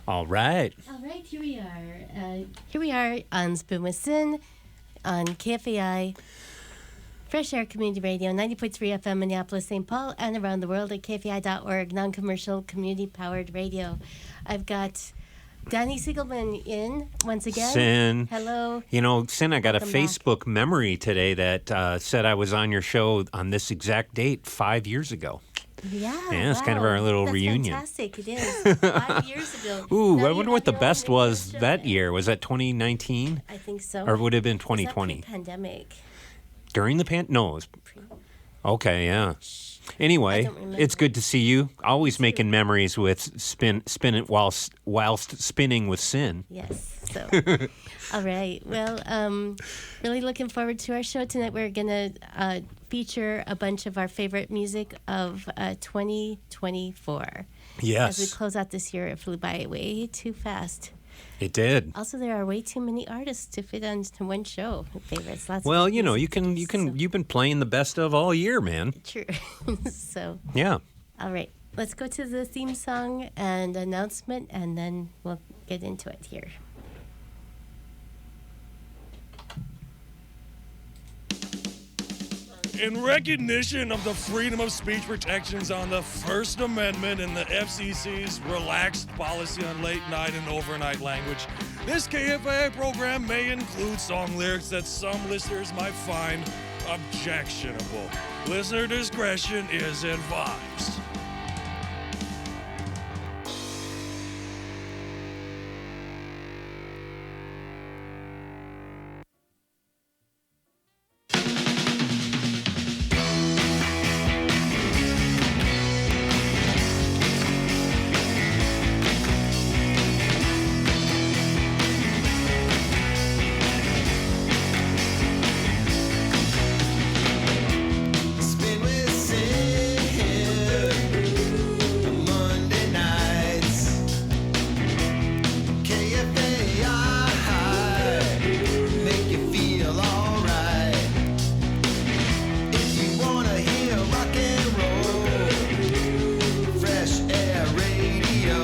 All right. All right, here we are. Here we are on Spoon with Sin on KFAI, Fresh Air Community Radio, 90.3 FM, Minneapolis, St. Paul, and around the world at KFAI.org, non-commercial, community-powered radio. I've got Danny Siegelman in once again. Sin. Hello. You know, Sin, I got Welcome a Facebook memory today that said I was on your show on this exact date 5 years ago. Yeah, it's kind of our little That's reunion. Fantastic, it is. 5 years ago. Ooh, Now I you wonder have what the your own best radio was show. that year. Was that 2019? I think so. Or would it have been Was 2020? that pre-pandemic? During the No, it was... Okay, yeah. Anyway, don't remember. it's good to see you. Always making memories with spinning whilst spinning with Sin. Yes. So, all right. Well, really looking forward to our show tonight. We're gonna feature a bunch of our favorite music of 2024. Yes. As we close out this year, it flew by way too fast. It did. Also, there are way too many artists to fit onto one show. Favorites. Lots. Well, of you know, music you can so- you've been playing the best of all year, man. True. So, Yeah. all right. Let's go to the theme song and announcement, and then we'll get into it here. In recognition of the freedom of speech protections on the First Amendment and the FCC's relaxed policy on late night and overnight language, this KFAI program may include song lyrics that some listeners might find objectionable. Listener discretion is advised. Spin with Sin, Monday nights, KFAI, make you feel alright. If you wanna hear rock and roll, Fresh Air Radio,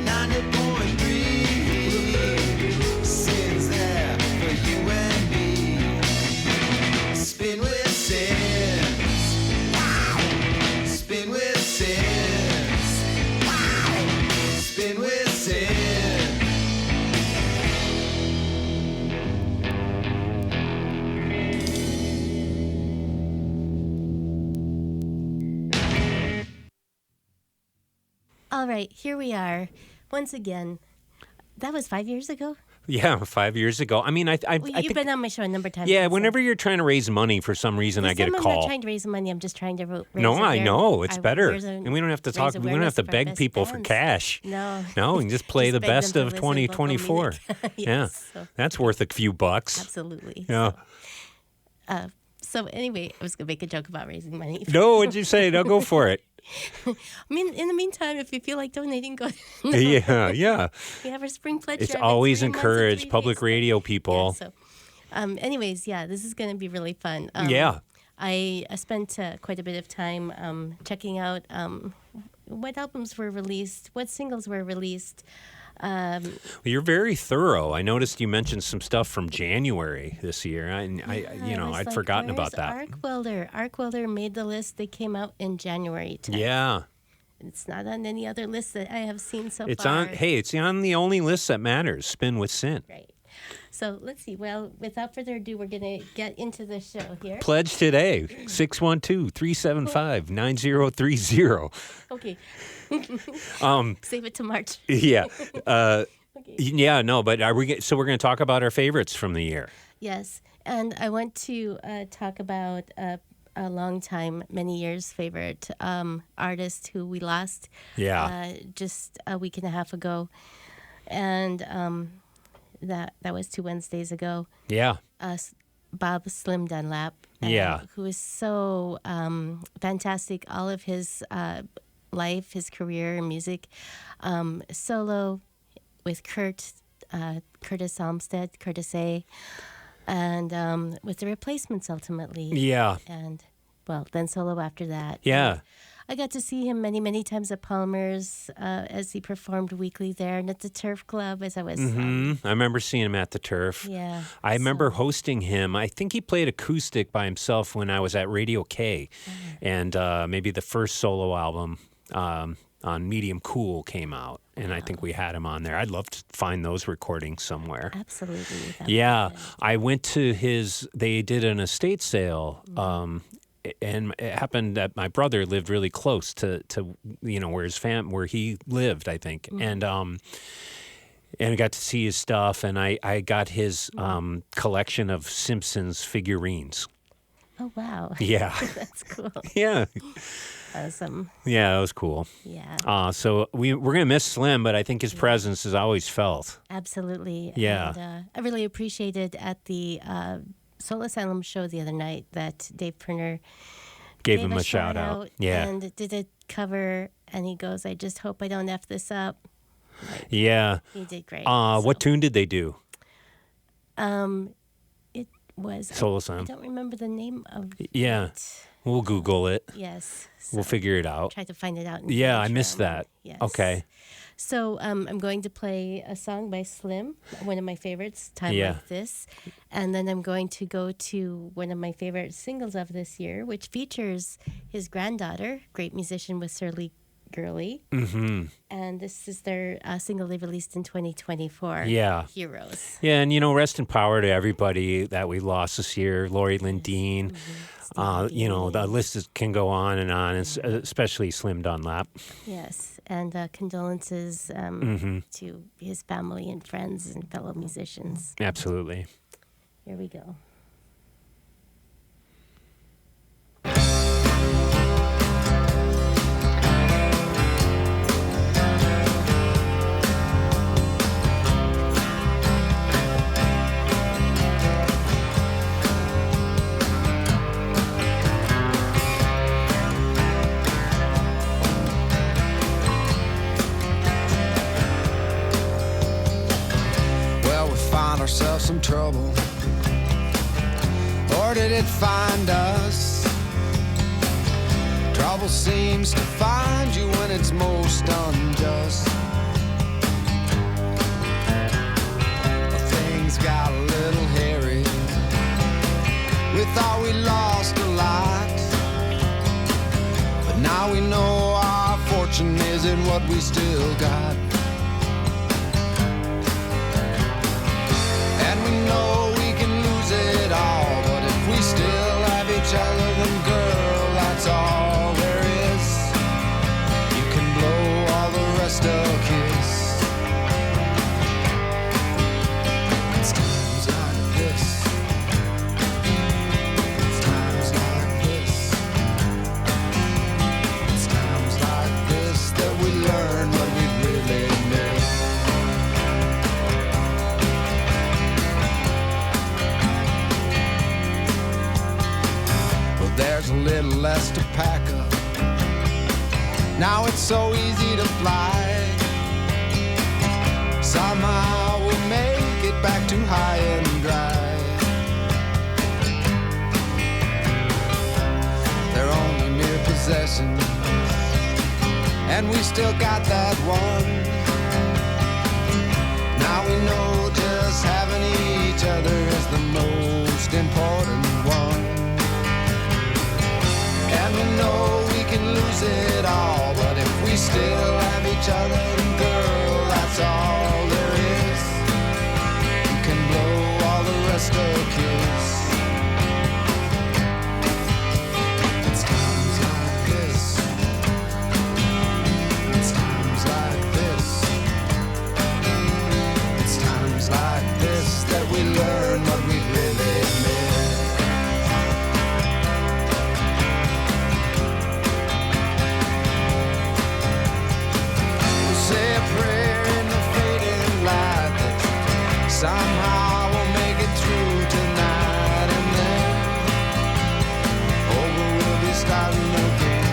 90.3, Sin's there for you and me. Spin with Sins. Spin with Sins. Spin with Sins. All right, here we are once again. That was 5 years ago. Yeah, 5 years ago. I mean, I Well, you've think, been on my show a number of times. yeah, since whenever you're trying to raise money for some reason, I get a I'm not call. trying to raise money. I'm just trying to raise No, I know. It's better. raise And we don't have to talk, we don't have awareness to of our beg best people for bands. cash. No. No, we can just play Just the beg them best to of listen to local 2024. music. Yeah. Yes, so- That's worth a few bucks. Absolutely. Yeah. So anyway, I was going to make a joke about raising money. No, what'd you say? No, go for it. I mean, in the meantime, if you feel like donating, go. Yeah. We have our spring pledge. It's drive in always 3 months and encouraged 3 public weeks. radio people. Yeah, so, anyways, yeah, this is going to be really fun. Yeah. I spent quite a bit of time checking out what albums were released, what singles were released. Well, you're very thorough. I noticed you mentioned some stuff from January this year. I was I'd like, forgotten about "Where's that. Arc Welder. Arc Welder made the list. They came out in January. Yeah. It's not on any other list that I have seen so It's far. on. Hey, it's on the only list that matters. Spin with Sin. Right. So let's see. Well, without further ado, we're going to get into the show here. Pledge today. 612-375-9030. Okay. Um, Save it to March. Yeah. Okay. Yeah. No. But we're going to talk about our favorites from the year. Yes. And I want to talk about a long time, many years favorite artist who we lost just a week and a half ago. And that was 2 Wednesdays ago. Yeah. Bob Slim Dunlap. Yeah. Who is so fantastic. All of his life, his career in music. Solo with Curtis Olmsted, Curtis A. And with the Replacements ultimately. Yeah. And, well, then solo after that. Yeah. I got to see him many, many times at Palmer's as he performed weekly there, and at the Turf Club as I was. I remember seeing him at the Turf. Yeah. I remember hosting him. I think he played acoustic by himself when I was at Radio K, and maybe the first solo album on Medium Cool came out, and I think we had him on there. I'd love to find those recordings somewhere. Absolutely. Yeah, I went to his. They did an estate sale. And it happened that my brother lived really close to where he lived, I think, and I got to see his stuff, and I got his collection of Simpsons figurines. Oh wow! Yeah, That's cool. yeah, Awesome. yeah, that was cool. Yeah. So we're gonna miss Slim, but I think his presence is always felt. Absolutely. Yeah. And I really appreciated at the Soul Asylum show the other night that Dave Perner Gave him a shout out. Yeah. And did a cover, and he goes, "I just hope I don't F this up." Yeah. He did great. What tune did they do? It was Soul I Asylum. don't remember the name of Yeah. it. We'll Google it. Yes. We'll figure it out. Try to find it out. In Yeah, I Patreon. missed that. Yes. Okay. So I'm going to play a song by Slim, one of my favorites, Time Yeah. Like This. And then I'm going to go to one of my favorite singles of this year, which features his granddaughter, great musician with Surly Girly. Mm-hmm. And this is their single they released in 2024. Yeah. Heroes. Yeah, and rest in power to everybody that we lost this year. Lori Lindeen. The list can go on, and especially Slim Dunlap. Yes. And condolences to his family and friends and fellow musicians. Absolutely. Here we go. Ourselves some trouble, or did it find us? Trouble seems to find you when it's most unjust. Things got a little hairy. We thought we lost a lot, but now we know our fortune is in what we still got. Know we can lose it all, but if we still have each other, then girl, that's all there is. You can blow all the rest a kiss. It's times like this. It's times like this. It's times like this that we learn what we really know. There's a little less to pack up. Now it's so easy to fly. Somehow we'll make it back to high and dry. They're only mere possessions, and we still got that one. Now we know just having each other is the most important one. And we know we can lose it all, but if we still have each other, then girl, that's all there is. You can blow all the rest a kiss. It's times like this. It's times like this. It's times like this that we learn what we really miss. Say a prayer in the fading light that somehow we'll make it through tonight, and then over we'll be starting again.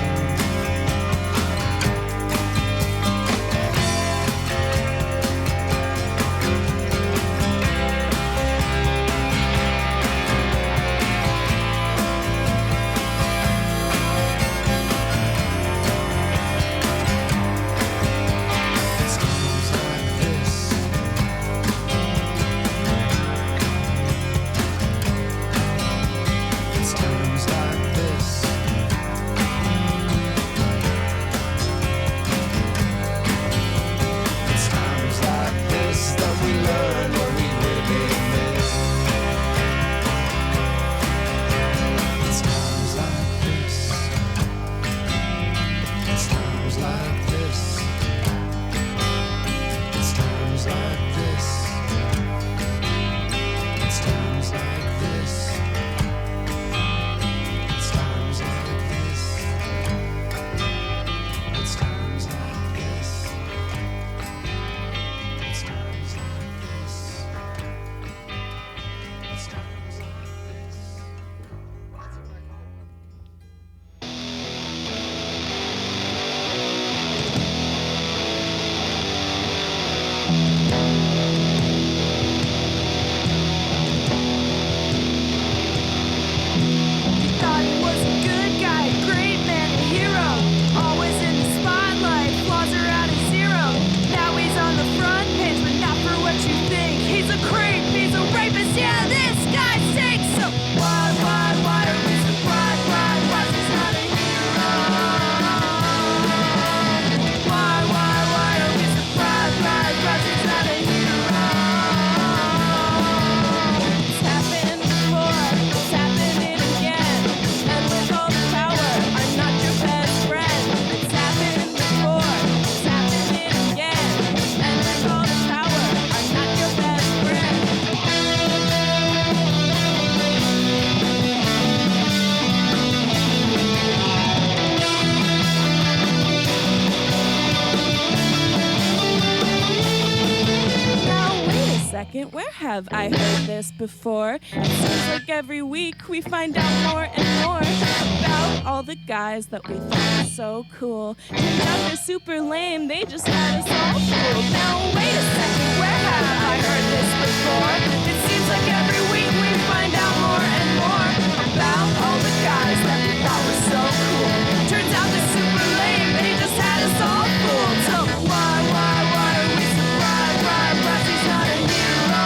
second, where have I heard this before? It seems like every week we find out more and more about all the guys that we thought were so cool. Turns out they're super lame, they just had us all fooled. Now wait a second, where have I heard this before? It seems like every week we find out more and more about all the guys that we thought were so cool. Turns out they're super lame, they just had us all fooled. So why are we surprised? Why he's not a hero?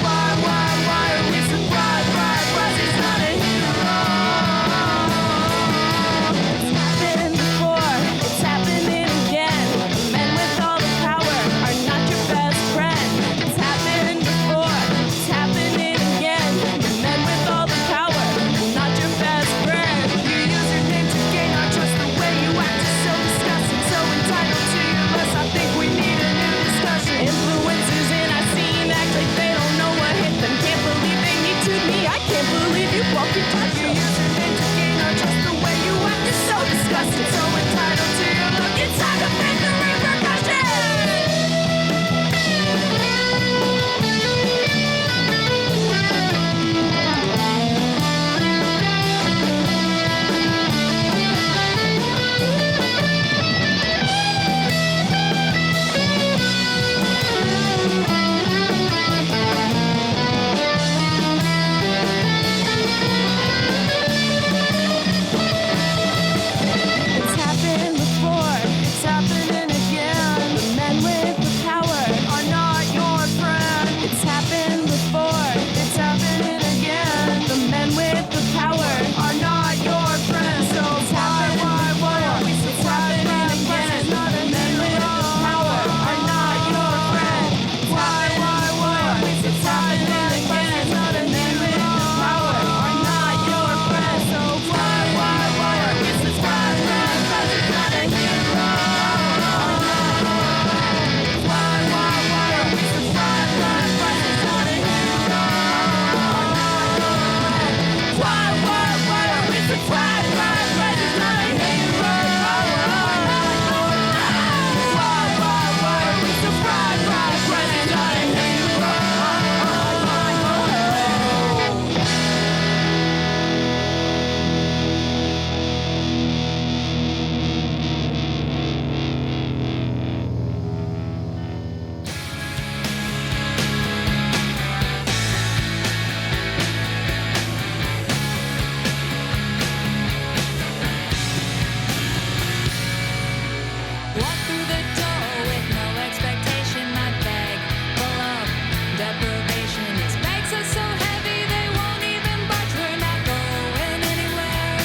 Why are we surprised? Why he's not a hero? It's happened before, it's happening again. Men with all the power are not your best friend. It's happened before, it's happening again. Men with all the power are not your best friend. You use your name to gain our trust. The way you act is so disgusting, so entitled to your lust. I think we need a new discussion. Influencers in our scene act like they don't know what hit them. Can't believe they need to me. I can't believe you won't touch them. You use your name to gain our trust. The way you act is so disgusting, so entitled to your look. It's time to face the repercussions. It's happened before, it's happening again. The men with the power are not your friend. It's happened before, it's happening again. The men with the power are not your friend. So why are we surprised? Again, the men with the power are not your friend. Why are we surprised? Again, the men with the power are not your friend. So why are we surprised? Because it's not a hero. Why are we surprised? Because it's not a hero. Why are we surprised? Because it's not a hero. Why are we surprised? Because it's not a hero. Walk through the door with no expectation. My bag full of deprivation. These bags are so heavy they won't even budge. We're not going anywhere.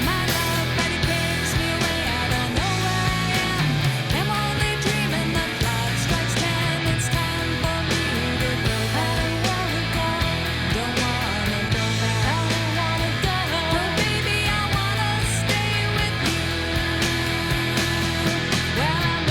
My love Betty takes me away. I don't know where I am. I'm only dreaming. The clock strikes 10. It's time for me to go. I don't wanna go. Don't wanna go back. I don't wanna go. But baby, I wanna stay with you. Well, I'm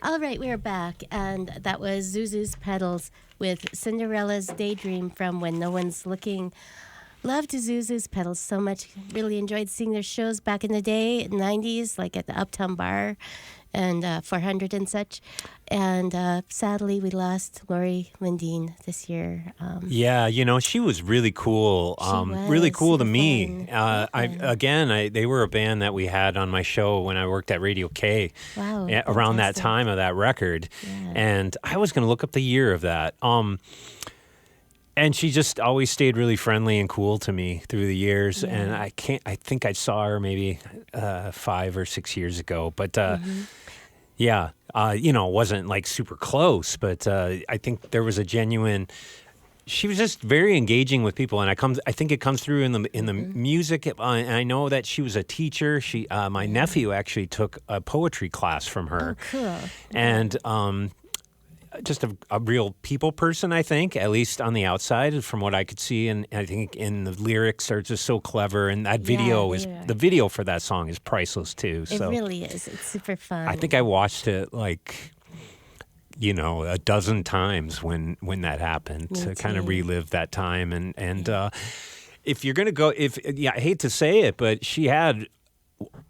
All right, we're back, and that was Zuzu's Petals with Cinderella's Daydream from When No One's Looking. Loved Zuzu's Petals so much. Really enjoyed seeing their shows back in the day, 90s, like at the Uptown Bar and 400 and such. And sadly, we lost Lori Lindeen this year. Yeah, she was really cool. was Really cool to super me. fun. They were a band that we had on my show when I worked at Radio K. Wow, Around that fantastic. time of that record, Yeah. and I was going to look up the year of that. And she just always stayed really friendly and cool to me through the years. Yeah. And I think I saw her maybe 5 or 6 years ago. But yeah, wasn't like super close. But I think there was a genuine. She was just very engaging with people, and I think it comes through in the music. And I know that she was a teacher. My nephew actually took a poetry class from her. Oh, cool. And just a real people person, I think, at least on the outside, from what I could see. And I think in the lyrics are just so clever. And that video the video for that song is priceless too. It So really is. It's super fun. I think I watched it like, a dozen times when that happened Me to kind of too. relive that time. And if you're going to go, I hate to say it, but she had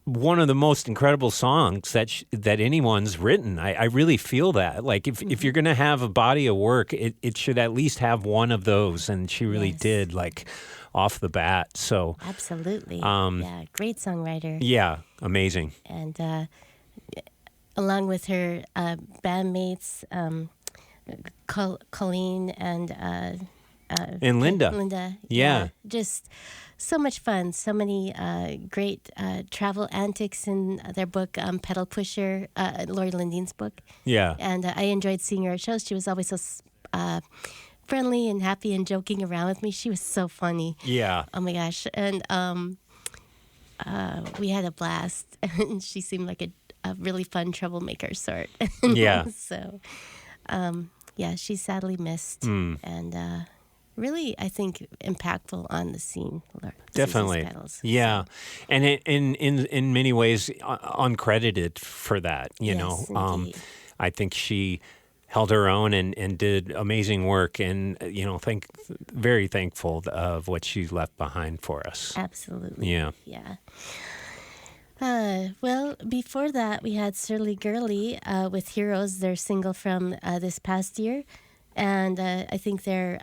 one of the most incredible songs that anyone's written. I really feel that. Like if you're going to have a body of work, it should at least have one of those. And she really Yes. did, like, off the bat. So Absolutely. Great songwriter. yeah, amazing. And along with her bandmates, Colleen and And Linda. Linda. Yeah. Just so much fun. So many great travel antics in their book, Pedal Pusher, Lori Lindeen's book. Yeah. And I enjoyed seeing her at shows. She was always so friendly and happy and joking around with me. She was so funny. Yeah. Oh my gosh. And we had a blast. And she seemed like a really fun troublemaker sort. Yeah. So, she's sadly missed. And really, I think, impactful on the scene. Definitely. Susan's Petals. Yeah. And in many ways, uncredited for that, Yes, indeed. I think she held her own and did amazing work, and very thankful of what she left behind for us. Absolutely. Yeah. Yeah. Well, before that, we had Surly Girly with Heroes, their single from this past year. And I think they're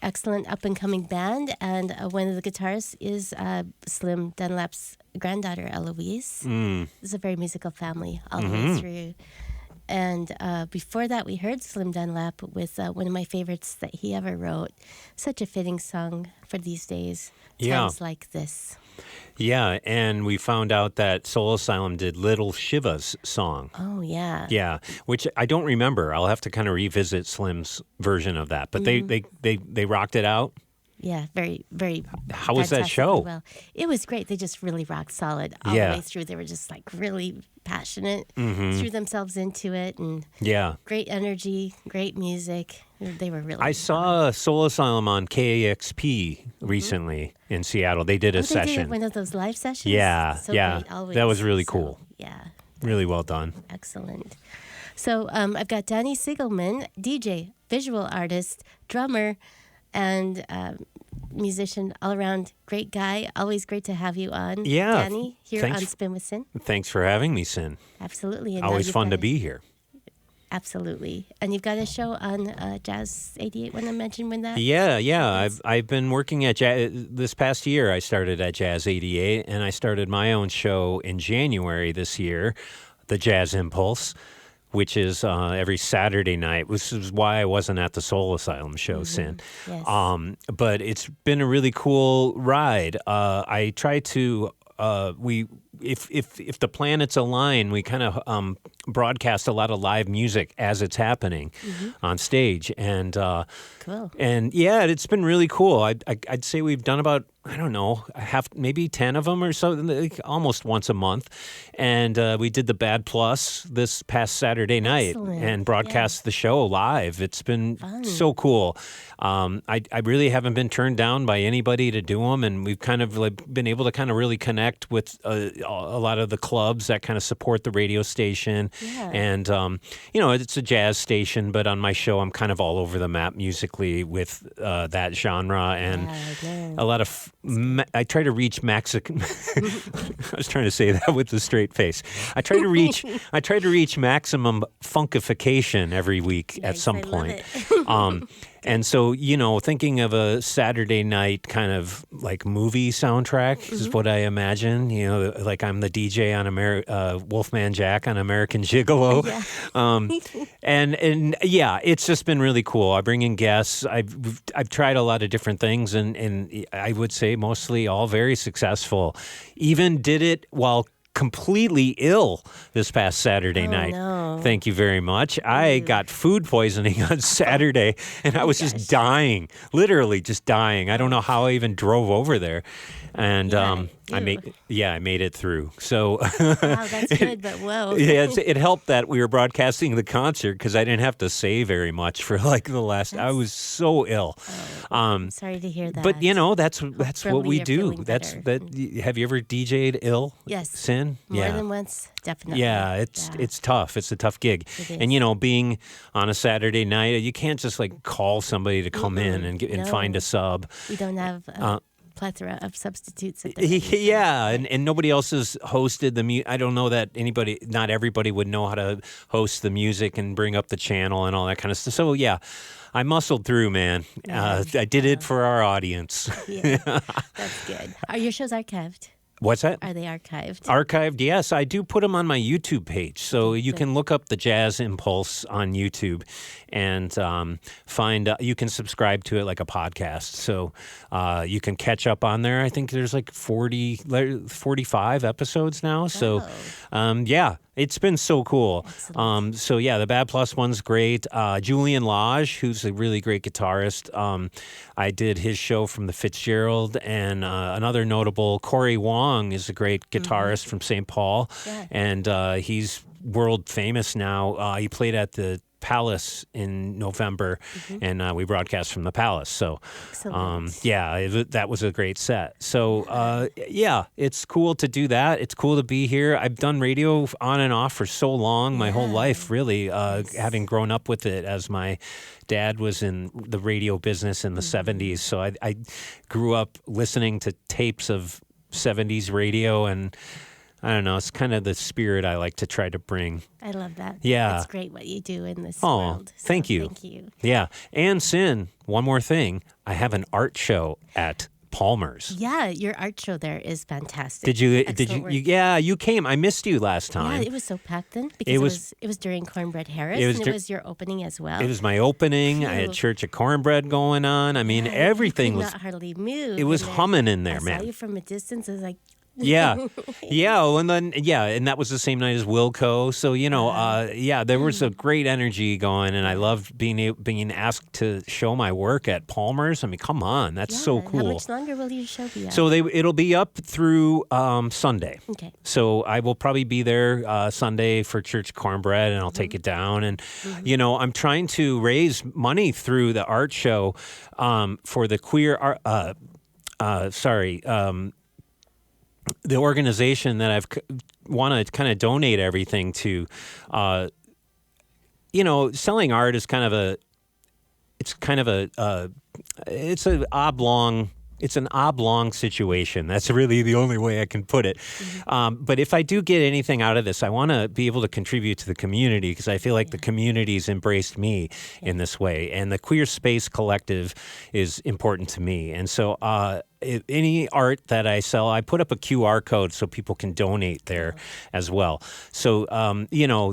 excellent up-and-coming band. And one of the guitarists is Slim Dunlap's granddaughter, Eloise. It's a very musical family all the way through. And before that, we heard Slim Dunlap with one of my favorites that he ever wrote. Such a fitting song for these days. Yeah. Times like this. Yeah, and we found out that Soul Asylum did Little Shiva's song. Oh, yeah. Yeah, which I don't remember. I'll have to kind of revisit Slim's version of that. But they rocked it out. Yeah, very, very. How was that fantastically show? Well, it was great. They just really rocked solid all Yeah. the way through. They were just like really passionate, threw themselves into it, and Yeah. great energy, great music. They were really. I saw Soul Asylum on KAXP recently in Seattle. They did a They did session. one of those live sessions. Yeah, So yeah. great, always. That was really So, cool. Yeah, Really well done. excellent. So I've got Danny Siegelman, DJ, visual artist, drummer, and musician, all around great guy. Always great to have you on. Yeah, Danny, here thanks. on Spin with Sin. Thanks for having me, Sin. Absolutely. And now Always you've fun got to be here. Absolutely. And you've got a show on Jazz 88. Want to mention when that? Yeah. I've been working at this past year. I started at Jazz 88, and I started my own show in January this year, the Jazz Impulse, which is every Saturday night. Which is why I wasn't at the Soul Asylum show, Sin. Yes. But it's been a really cool ride. I try to if the planets align, we kind of broadcast a lot of live music as it's happening on stage, and Cool. and yeah, it's been really cool. I'd say we've done about I don't know, maybe 10 of them or so, like, almost once a month. And we did the Bad Plus this past Saturday night Excellent. and broadcast the show live. It's been so cool. I really haven't been turned down by anybody to do them, and we've kind of like been able to kind of really connect with a lot of the clubs that kind of support the radio station. Yeah. And, it's a jazz station, but on my show, I'm kind of all over the map musically with that genre and a lot of I try to reach Mexican. I was trying to say that with a straight face. I try to reach maximum funkification every week at some I love point. it. And so, thinking of a Saturday night kind of like movie soundtrack is what I imagine. Like I'm the DJ on Wolfman Jack on American Gigolo. And yeah, it's just been really cool. I bring in guests. I've tried a lot of different things, and I would say mostly all very successful. Even did it while completely ill this past Saturday night. No. Thank you very much. I got food poisoning on Saturday, and I was just dying, literally just dying. I don't know how I even drove over there. And I made it through. So Wow, that's good, but whoa. yeah, it helped that we were broadcasting the concert because I didn't have to say very much for like the last. I was so ill. Sorry to hear that. But that's what we you're do. feeling That's better. Have you ever DJ'd ill? Yes. Sin? More than once, definitely. Yeah, it's tough. It's a tough gig. It is. And being on a Saturday night, you can't just like call somebody to come in and find a sub. We don't have plethora of substitutes at the Yeah, and nobody else has hosted the music. I don't know that not everybody would know how to host the music and bring up the channel and all that kind of stuff. So yeah, I muscled through, man. I did it for our audience. Yeah, that's good. Are your shows archived? What's that? Are they archived? Archived, yes. I do put them on my YouTube page. So you can look up the Jazz Impulse on YouTube and you can subscribe to it like a podcast. So you can catch up on there. I think there's like 45 episodes now. So yeah, it's been so cool. So yeah, the Bad Plus one's great. Julian Lodge, who's a really great guitarist. I did his show from the Fitzgerald, and another notable, Corey Wong, is a great guitarist from St. Paul, and he's world famous now. He played at the Palace in November, and we broadcast from the Palace. So, that was a great set. So, yeah, it's cool to do that. It's cool to be here. I've done radio on and off for so long, my whole life, really, having grown up with it as my dad was in the radio business in the 70s. So I grew up listening to tapes of 70s radio, and I don't know, it's kind of the spirit I like to try to bring. I love that. Yeah. It's great what you do in this world. So thank you. Thank you. Yeah. And Sin, one more thing. I have an art show at Palmer's. Yeah, your art show there is fantastic. Did you Excellent work. yeah, you came. I missed you last time. Yeah, it was so packed then because it was during Cornbread Harris, and it was your opening as well. It was my opening. I had Church of Cornbread going on. I mean, everything you could was not hardly move. it was and then humming in there, I man. saw you from a distance. I was like, Yeah. And then, and that was the same night as Wilco. So, there was a great energy going, and I loved being asked to show my work at Palmer's. I mean, come on. That's so cool. How much longer will your show be up? So it'll be up through Sunday. Okay. So I will probably be there Sunday for Church Cornbread, and I'll take it down. And, I'm trying to raise money through the art show for the queer art, the organization that I've want to kind of donate everything to. Selling art is it's an oblong situation. That's really the only way I can put it. But if I do get anything out of this, I want to be able to contribute to the community, because I feel like the community's embraced me in this way. And the Queer Space Collective is important to me. And so any art that I sell, I put up a QR code so people can donate there as well. So,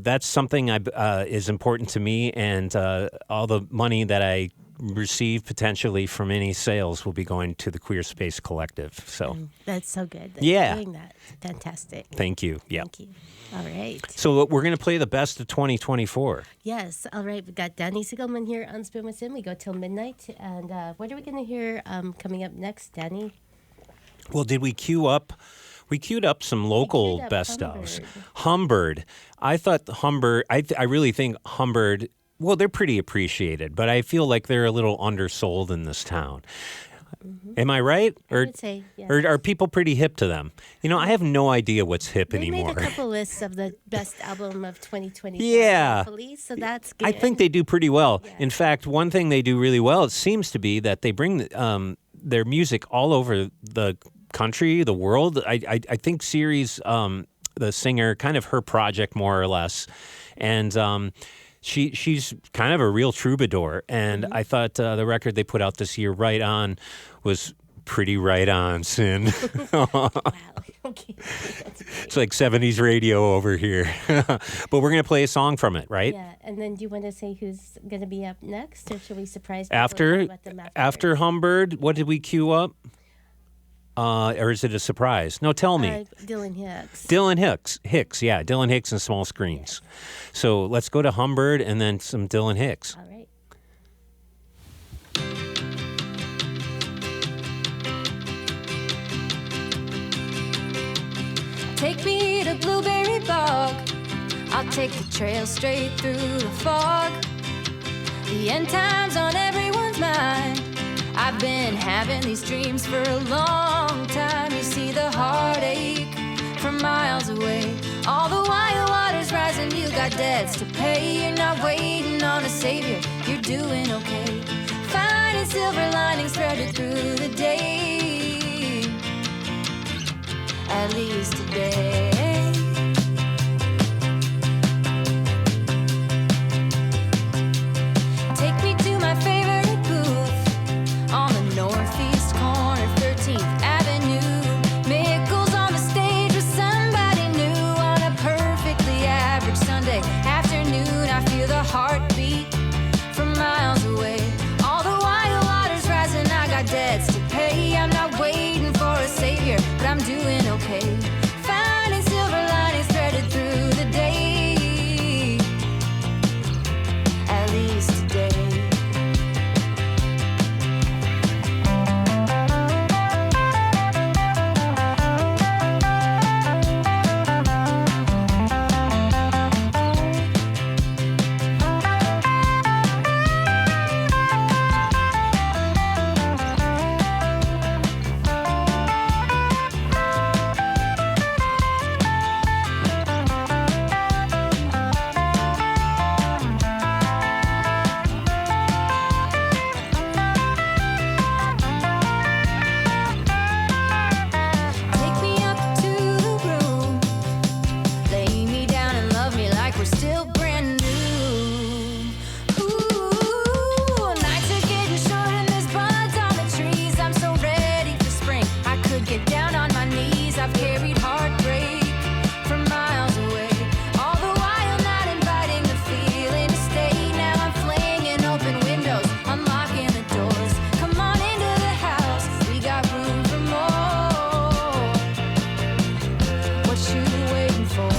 that's something is important to me. And all the money that I receive potentially from any sales will be going to the Queer Space Collective. So that's so good. That Yeah. you're doing that. Fantastic. Thank you. Yeah. Thank you. All right. So we're going to play the best of 2024. Yes. All right. We got Danny Siegelman here on Spoon with Sim. We go till midnight. And what are we going to hear coming up next, Danny? Well, did we queue up? We queued up some local queued up best ofs. Humbird. Humbird. I thought Humbird. I really think Humbird. Well, they're pretty appreciated, but I feel like they're a little undersold in this town. Am I right? I would say, yes. Or are people pretty hip to them? You know, I have no idea what's hip They anymore. made a couple lists of the best album of 2020. Yeah. Police, so that's good. I think they do pretty well. In fact, one thing they do really well, it seems to be that they bring their music all over the country, the world. I think Siri's the singer, kind of her project more or less, and she's kind of a real troubadour. And I thought the record they put out this year, Right On, was pretty right on, Sin. Wow. Okay. That's great. It's like 70s radio over here. But we're going to play a song from it, right? Yeah, and then do you want to say who's going to be up next, or should we surprise people After and talk about them after Humbird, what did we queue up? Or is it a surprise? No, tell me. Dylan Hicks. Dylan Hicks, yeah, Dylan Hicks and Small Screens. So let's go to Humbird and then some Dylan Hicks. All right. Take me to Blueberry Bog. I'll take the trail straight through the fog. The end time's on everyone's mind. I've been having these dreams for a long time. You see the heartache from miles away. All the while the water's rising, you got debts to pay. You're not waiting on a savior, you're doing okay. Finding silver linings threaded through the day. At least today. Take me to my favorite booth on the northeast corner, 13th Avenue. Mickles on the stage with somebody new on a perfectly average Sunday afternoon. I feel the heartbeat from miles away. All the while water's rising, I got debts to pay. I'm not waiting for a savior, but I'm doing okay. Finding silver linings threaded through the day. At least today. Take me up to the room. Lay me down and love me like we're still brand new. Ooh, nights are getting short and there's buds on the trees. I'm so ready for spring. I could get down on my knees. I've carried heartbreak from miles away. All the while not inviting the feeling to stay. Now I'm flinging open windows, unlocking the doors. Come on into the house. We got room for more. What you waiting for?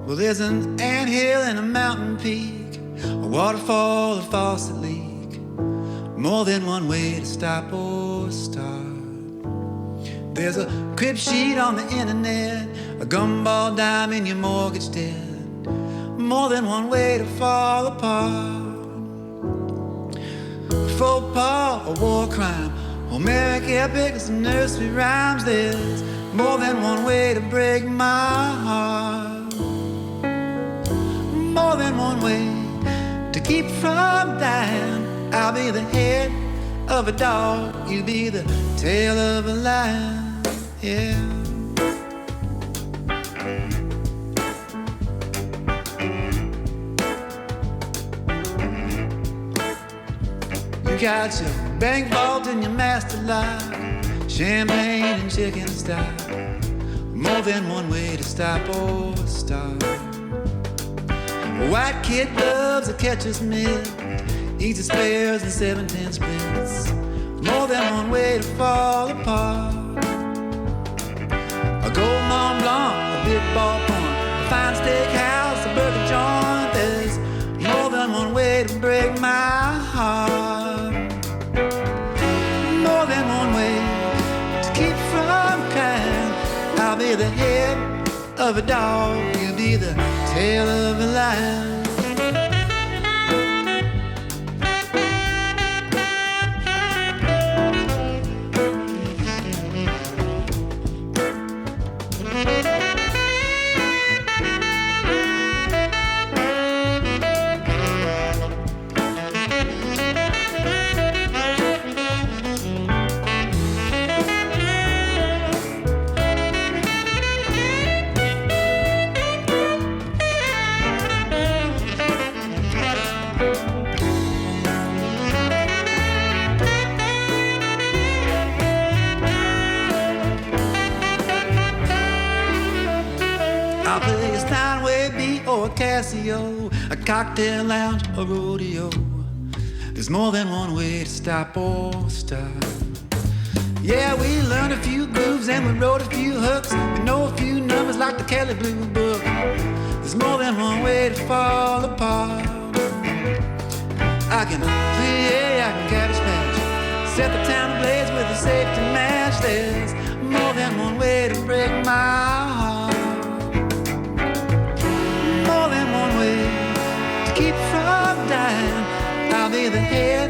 Well, there's an anthill and a mountain peak, a waterfall, a faucet leak, more than one way to stop or start. There's a crib sheet on the internet, a gumball dime in your mortgage debt, more than one way to fall apart. A faux pas, a war crime, Homeric epic, and some nursery rhymes. There's more than one way to break my heart. More than one way to keep from dying. I'll be the head of a dog, you be the tail of a lion, yeah. You got your bank vault in your master lock, champagne and chicken stock. More than one way to stop or start. White kid loves a catcher's mitt, eats his spares and 7-10 splits. More than one way to fall apart. A gold Mont Blanc, a big ballpark, a fine steakhouse, a burger joint. There's more than one way to break my heart. More than one way to keep from crying. I'll be the head of a dog, you'll be the tail of a lion. I'll play a Steinway beat or a Casio, a cocktail lounge, a rodeo. There's more than one way to stop or start. Yeah, we learned a few grooves and we wrote a few hooks. We know a few numbers like the Kelly Blue Book. There's more than one way to fall apart. I can play, I can cabbage patch, set the town ablaze with a safety match. There's more than one way to break my heart. More than one way to keep from dying. I'll be the head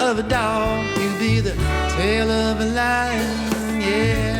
of a dog, you'll be the tail of a lion, yeah.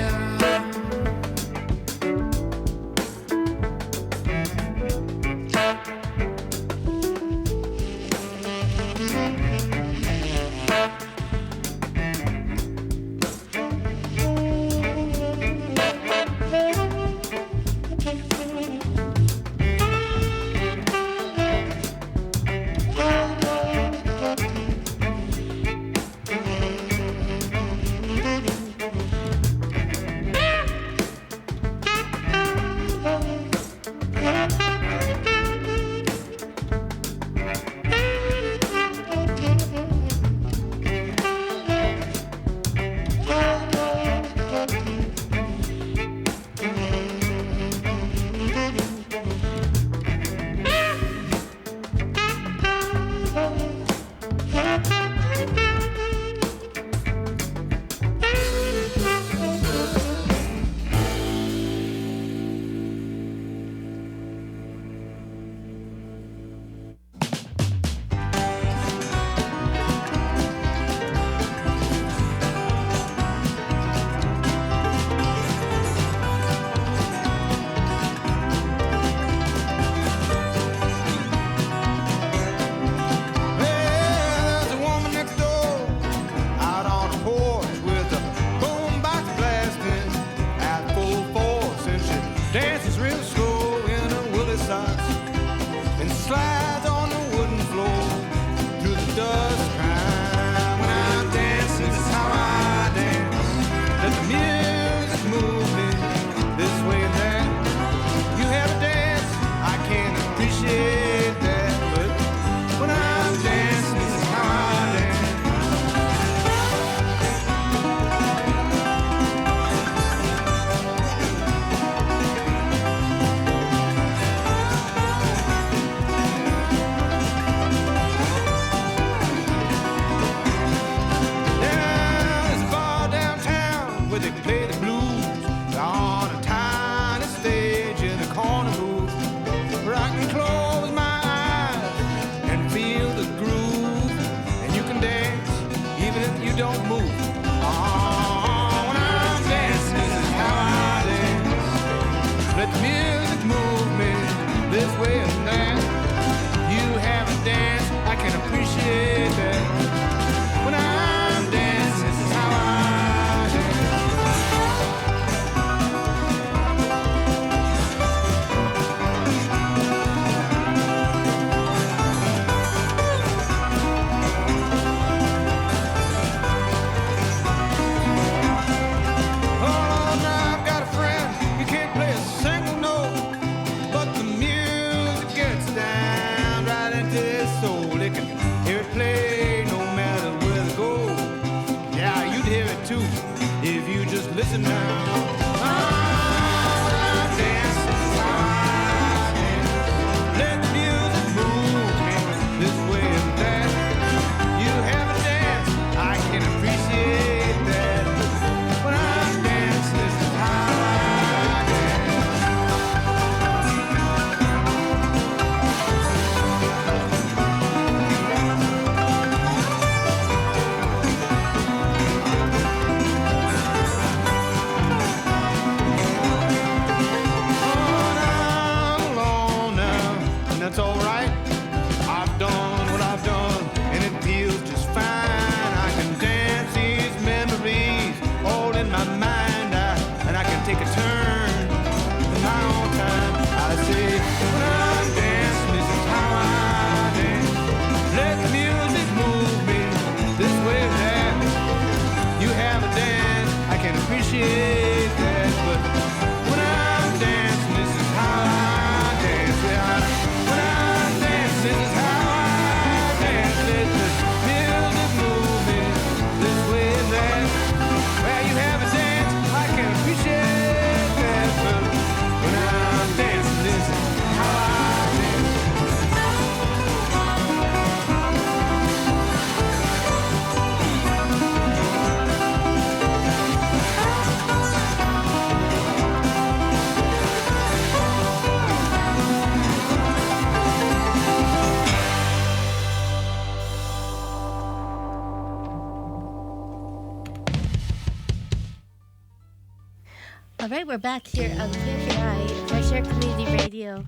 All right, we're back here on KFAI, Fresh Air Community Radio,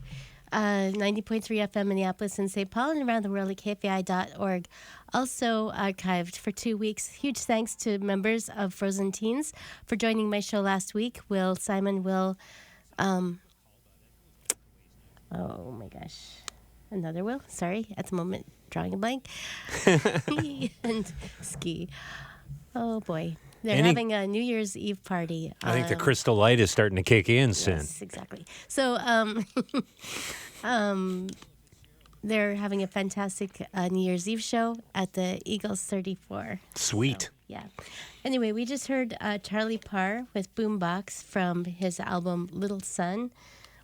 90.3 FM Minneapolis and St. Paul, and around the world at KFAI.org. Also archived for 2 weeks. Huge thanks to members of Frozen Teens for joining my show last week. Simon, Will, oh my gosh, another Will, sorry, at the moment, drawing a blank, and Ski. Oh boy. They're having a New Year's Eve party. I think the crystal light is starting to kick in soon. Yes, exactly. So they're having a fantastic New Year's Eve show at the Eagles 34. Sweet. So, yeah. Anyway, we just heard Charlie Parr with Boombox from his album Little Sun,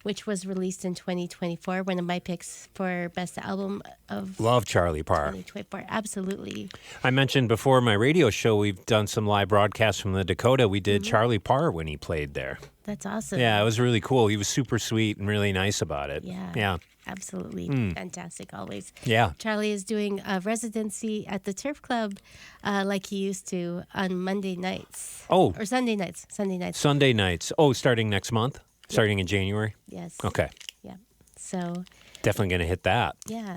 which was released in 2024. One of my picks for best album of Love Charlie Parr. 2024. Absolutely. I mentioned before my radio show, we've done some live broadcasts from the Dakota. We did Charlie Parr when he played there. That's awesome. Yeah, it was really cool. He was super sweet and really nice about it. Yeah. Yeah. Absolutely. Fantastic always. Yeah. Charlie is doing a residency at the Turf Club like he used to on Monday nights. Oh. Or Sunday nights. Sunday nights. Sunday nights. Oh, starting next month? Starting in January? Yes. Okay. Yeah. So, Definitely going to hit that. yeah.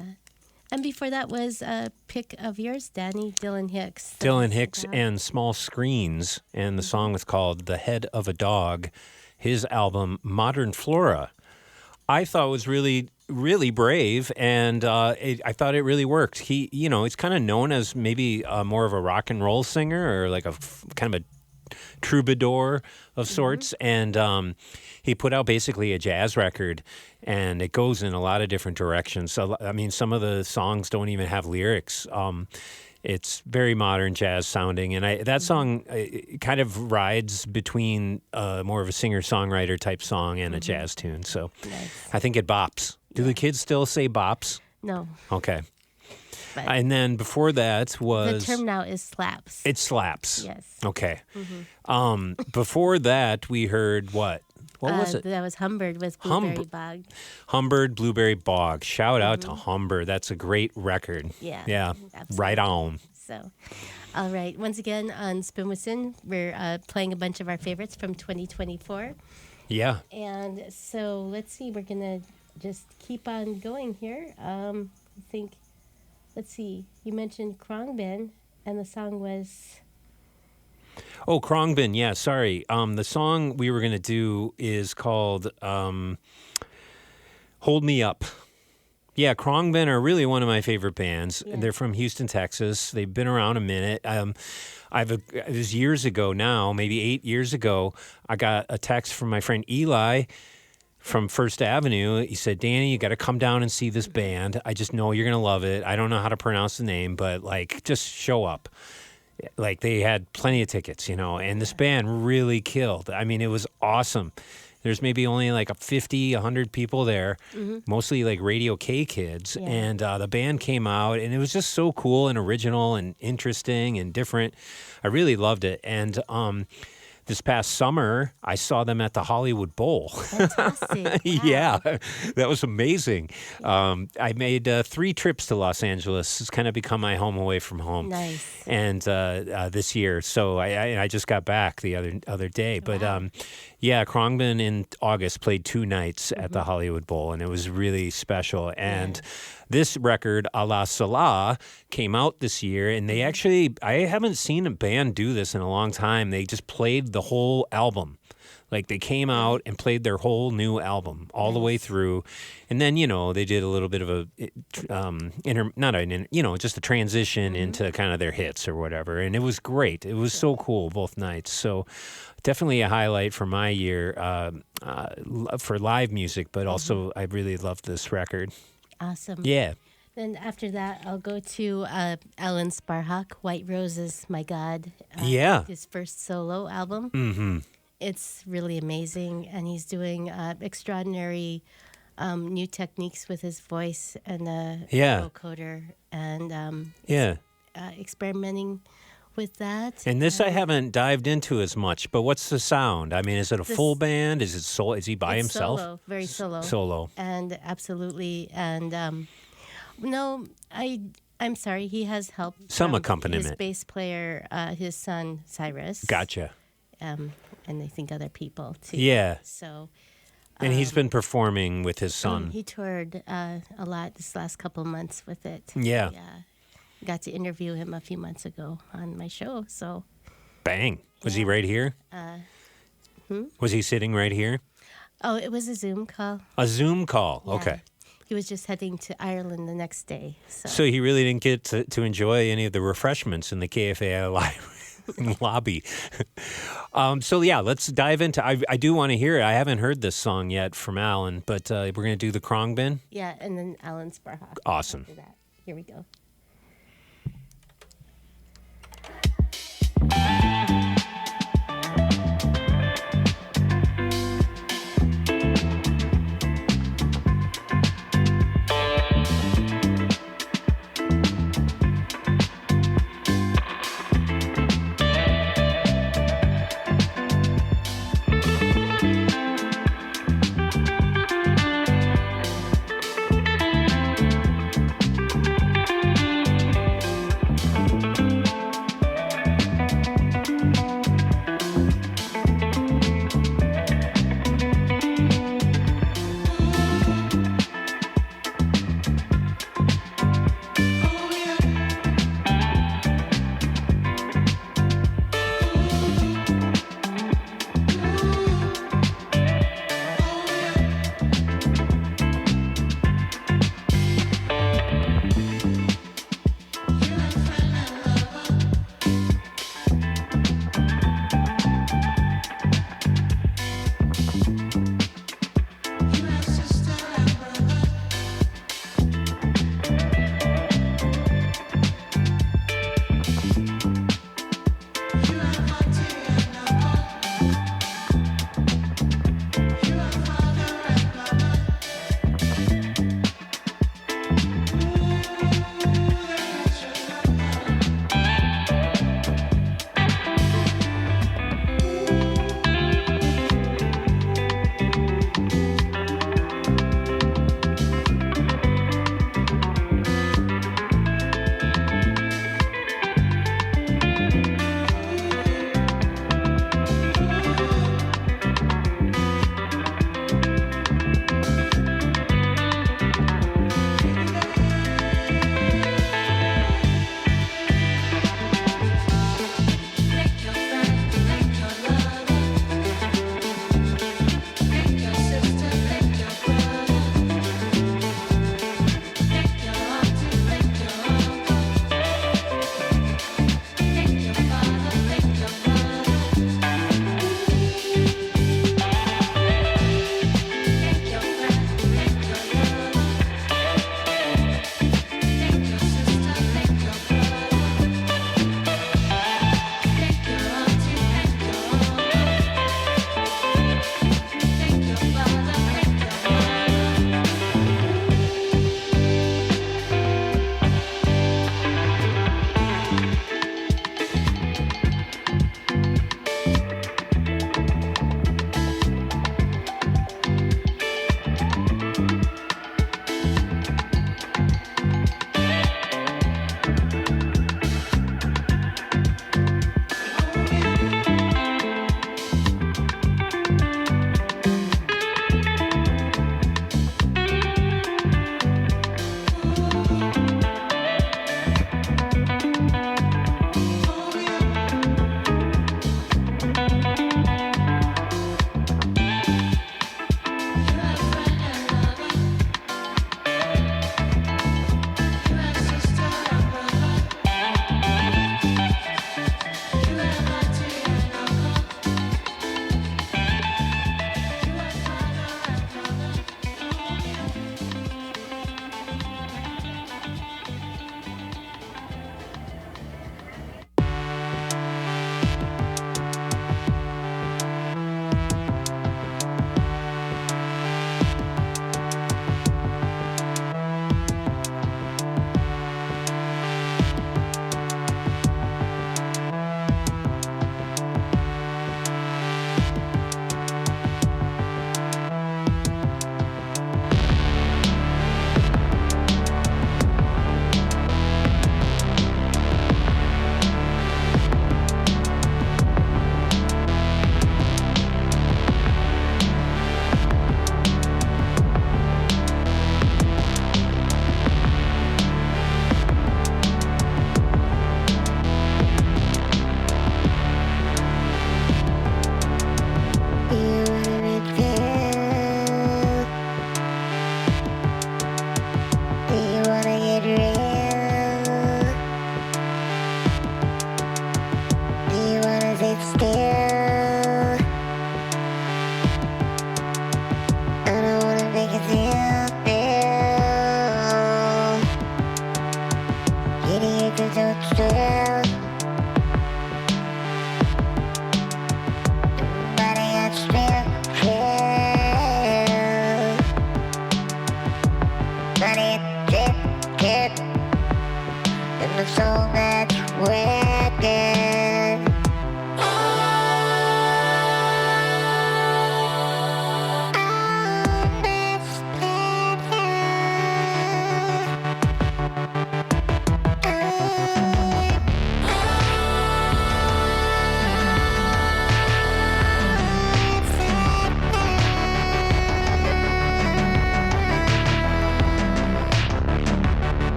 And before that was a pick of yours, Danny, Dylan Hicks. Dylan Hicks and Small Screens, and the song was called The Head of a Dog. His album, Modern Flora. I thought was really, really brave, and I thought it really worked. He's kind of known as maybe more of a rock and roll singer or like a kind of a troubadour of sorts, and he put out basically a jazz record, and it goes in a lot of different directions. So, I mean, some of the songs don't even have lyrics. It's very modern jazz sounding, and that song it kind of rides between more of a singer-songwriter type song and a jazz tune. So Nice. I think it bops. Do the kids still say bops? No. Okay. But And then before that was... the term now is slaps. It slaps. Yes. Okay. Before that, we heard what? What was it? That was Humbird with Blueberry Bog. Humbird, Blueberry Bog. Shout out to Humbird. That's a great record. Yeah, Yeah. absolutely. Right on. So, all right. Once again, on Spin with Sin, we're playing a bunch of our favorites from 2024. Yeah. And so let's see. We're going to just keep on going here. I think, let's see. You mentioned Khruangbin, and the song was... Oh, Khruangbin. Yeah, sorry. The song we were going to do is called Hold Me Up. Yeah, Khruangbin are really one of my favorite bands. Yeah. They're from Houston, Texas. They've been around a minute. It was years ago now, maybe 8 years ago, I got a text from my friend Eli from First Avenue. He said, Danny, you got to come down and see this band. I just know you're going to love it. I don't know how to pronounce the name, but just show up. Like, they had plenty of tickets, and this band really killed. I mean, it was awesome. There's maybe only like 50, 100 people there, mostly like Radio K kids. Yeah. And the band came out, and it was just so cool and original and interesting and different. I really loved it. And this past summer, I saw them at the Hollywood Bowl. Fantastic. Wow. Yeah, that was amazing. I made 3 trips to Los Angeles. It's kind of become my home away from home. Nice. And this year, so I just got back the other day. But yeah, Khruangbin in August played 2 nights at the Hollywood Bowl, and it was really special. And this record, A La Salah, came out this year, and they actually, I haven't seen a band do this in a long time. They just played the whole album. Like, they came out and played their whole new album all the way through. And then, they did a little bit of a, just a transition into kind of their hits or whatever. And it was great. It was so cool both nights. So definitely a highlight for my year for live music, but also I really loved this record. Awesome. Yeah. Then after that, I'll go to Alan Sparhawk, White Roses, My God. Yeah. His first solo album. Mm-hmm. It's really amazing, and he's doing extraordinary new techniques with his voice and the vocoder, and experimenting with that. And this I haven't dived into as much, but what's the sound? I mean, is it a full band? Is it solo? Is he by it's himself? Solo, very solo. Solo. And absolutely, and no, I'm sorry, he has help. Some from accompaniment. His bass player, his son Cyrus. Gotcha. and I think other people too. Yeah. So And he's been performing with his son. he toured a lot this last couple of months with it. Yeah. Got to interview him a few months ago on my show. So Bang. Was he right here? Was he sitting right here? it was a Zoom call. A Zoom call. Yeah. Okay. He was just heading to Ireland the next day. So he really didn't get to enjoy any of the refreshments in the KFAI lobby. So yeah, let's dive into. I do want to hear it. I haven't heard this song yet from Alan, but we're gonna do the Krongbin. Yeah, and then Alan Sparhawk. Awesome. After that. Here we go.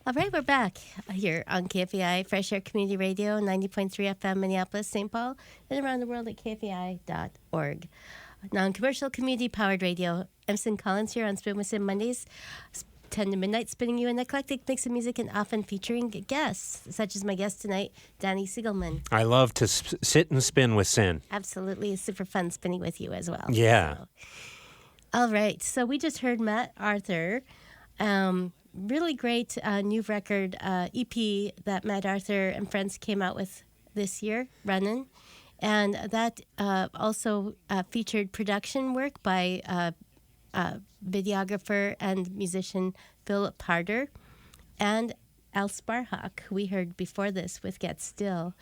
All right, we're back here on KFAI, Fresh Air Community Radio, 90.3 FM, Minneapolis, St. Paul, and around the world at KFAI.org. Non-commercial, community-powered radio. I'm Sin Collins here on Spin with Sin Mondays, 10 to midnight, spinning you an eclectic mix of music and often featuring guests, such as my guest tonight, Danny Siegelman. I love to sit and spin with Sin. Absolutely. It's super fun spinning with you as well. Yeah. So. All right. So we just heard Matt Arthur. Really great new record EP that Matt Arthur and friends came out with this year, Runnin'. And that also featured production work by videographer and musician Philip Harder and Al Sparhawk, who we heard before this with Get Still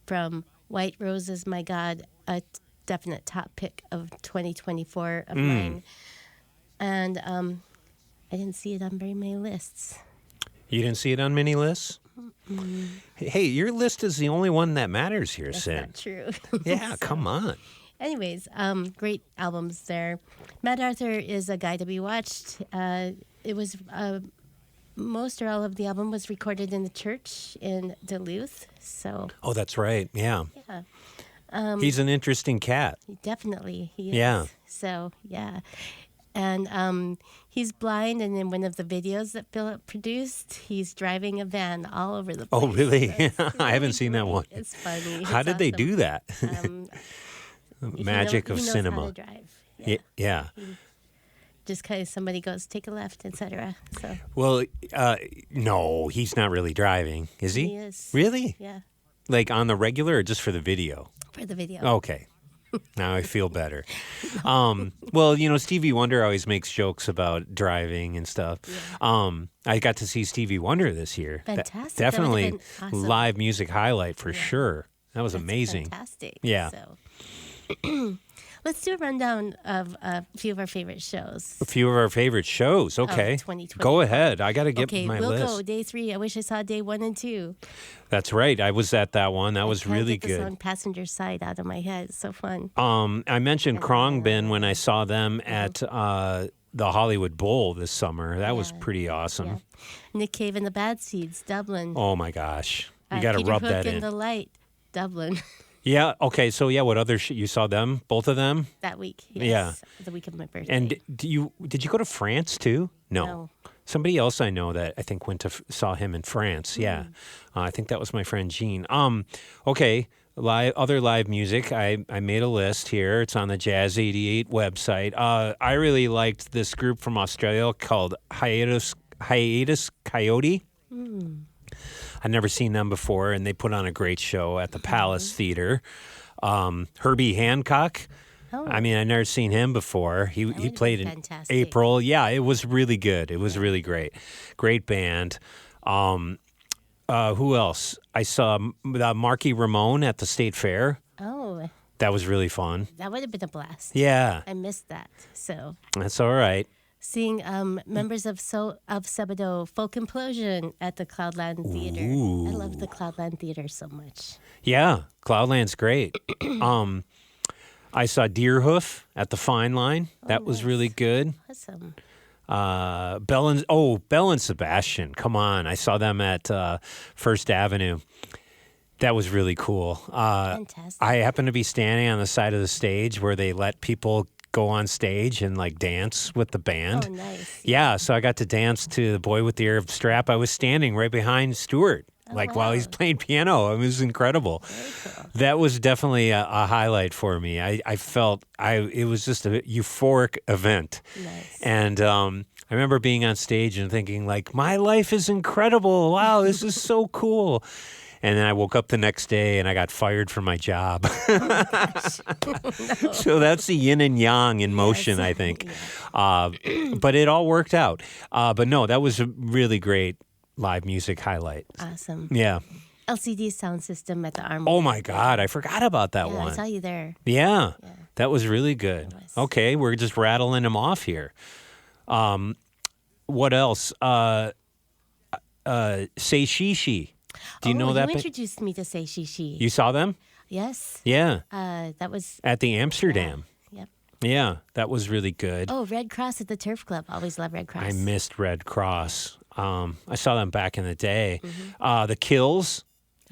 from White Roses, My God, a definite top pick of 2024 of mine. And I didn't see it on very many lists. You didn't see it on many lists? Hey, your list is the only one that matters here, That's Sin. not true. Yeah, come on. Anyways, great albums there. Matt Arthur is a guy to be watched. It was most or all of the album was recorded in the church in Duluth. So Oh, that's right. Yeah. yeah, He's an interesting cat. definitely he is. Yeah. So yeah, and he's blind. And in one of the videos that Philip produced, he's driving a van all over the place. Oh, really? It's I haven't really seen that great. one. It's funny. How It's did they awesome. do that? Magic he of knows cinema. How to drive. Yeah. Yeah. Just because somebody goes, take a left, etc. So Well, no, he's not really driving, is he? he is. Really? Yeah, Like on the regular or just for the video? for the video. Okay. Now I feel better. Well, Stevie Wonder always makes jokes about driving and stuff. I got to see Stevie Wonder this year. Fantastic. That would've Definitely been awesome. live music highlight for sure. That was That's amazing. Fantastic. Yeah. So, let's do a rundown of a few of our favorite shows. A few of our favorite shows. Okay. 2020. Go ahead. I got to get Okay, my we'll list. go day 3. I wish I saw day 1 and 2. That's right. I was at that one. That was Can't really get the good. song Passenger Side out of my head. It's so fun. I mentioned Krongbin when I saw them at the Hollywood Bowl this summer. That was pretty awesome. Yeah. Nick Cave and the Bad Seeds, Dublin. Oh my gosh. You got to Peter rub Hook that and in. the Light, Dublin. Yeah. Okay. So what other you saw them? Both of them? That week. Yeah. Yes, the week of my birthday. And did you go to France too? No. Somebody else I know that I think went to saw him in France. Yeah. I think that was my friend Jean. Okay. Other live music. I made a list here. It's on the Jazz 88 website. I really liked this group from Australia called Hiatus Coyote. I'd never seen them before, and they put on a great show at the Palace Theater. Herbie Hancock. Oh. I mean, I'd never seen him before. He would've played been in fantastic. April. Yeah, it was really good. It was really great. Great band. Who else? I saw Marky Ramone at the State Fair. Oh, That was really fun. that would have been a blast. Yeah, I missed that. So, that's all right. seeing members of Sebado Folk Implosion at the Cloudland Theater. Ooh. I love the Cloudland Theater so much. Yeah, Cloudland's great. I saw Deerhoof at the Fine Line. That was really good. Awesome. Bell and Sebastian. Come on, I saw them at First Avenue. That was really cool. Fantastic. I happened to be standing on the side of the stage where they let people go on stage and like dance with the band. Oh, nice. Yeah, so I got to dance to the Boy with the Arab Strap. I was standing right behind Stuart, while he's playing piano. It was incredible. Very cool. That was definitely a highlight for me. I felt it was just a euphoric event. Nice. And I remember being on stage and thinking like, my life is incredible. Wow, this is so cool. And then I woke up the next day and I got fired from my job. So that's the yin and yang in motion, I think. But it all worked out. But no, that was a really great live music highlight. Awesome. Yeah. LCD sound system at the Armory. Oh my God, I forgot about that Yeah, I one. saw you there. Yeah, that was really good. Okay, we're just rattling them off here. What else? Say Shishi. Do you know that? You introduced me to Say Shishi. You saw them? Yes. Yeah, That was. at the Amsterdam. Yep. Yeah, that was really good. Oh, Red Cross at the Turf Club. Always love Red Cross. I missed Red Cross. I saw them back in the day. Mm-hmm. The Kills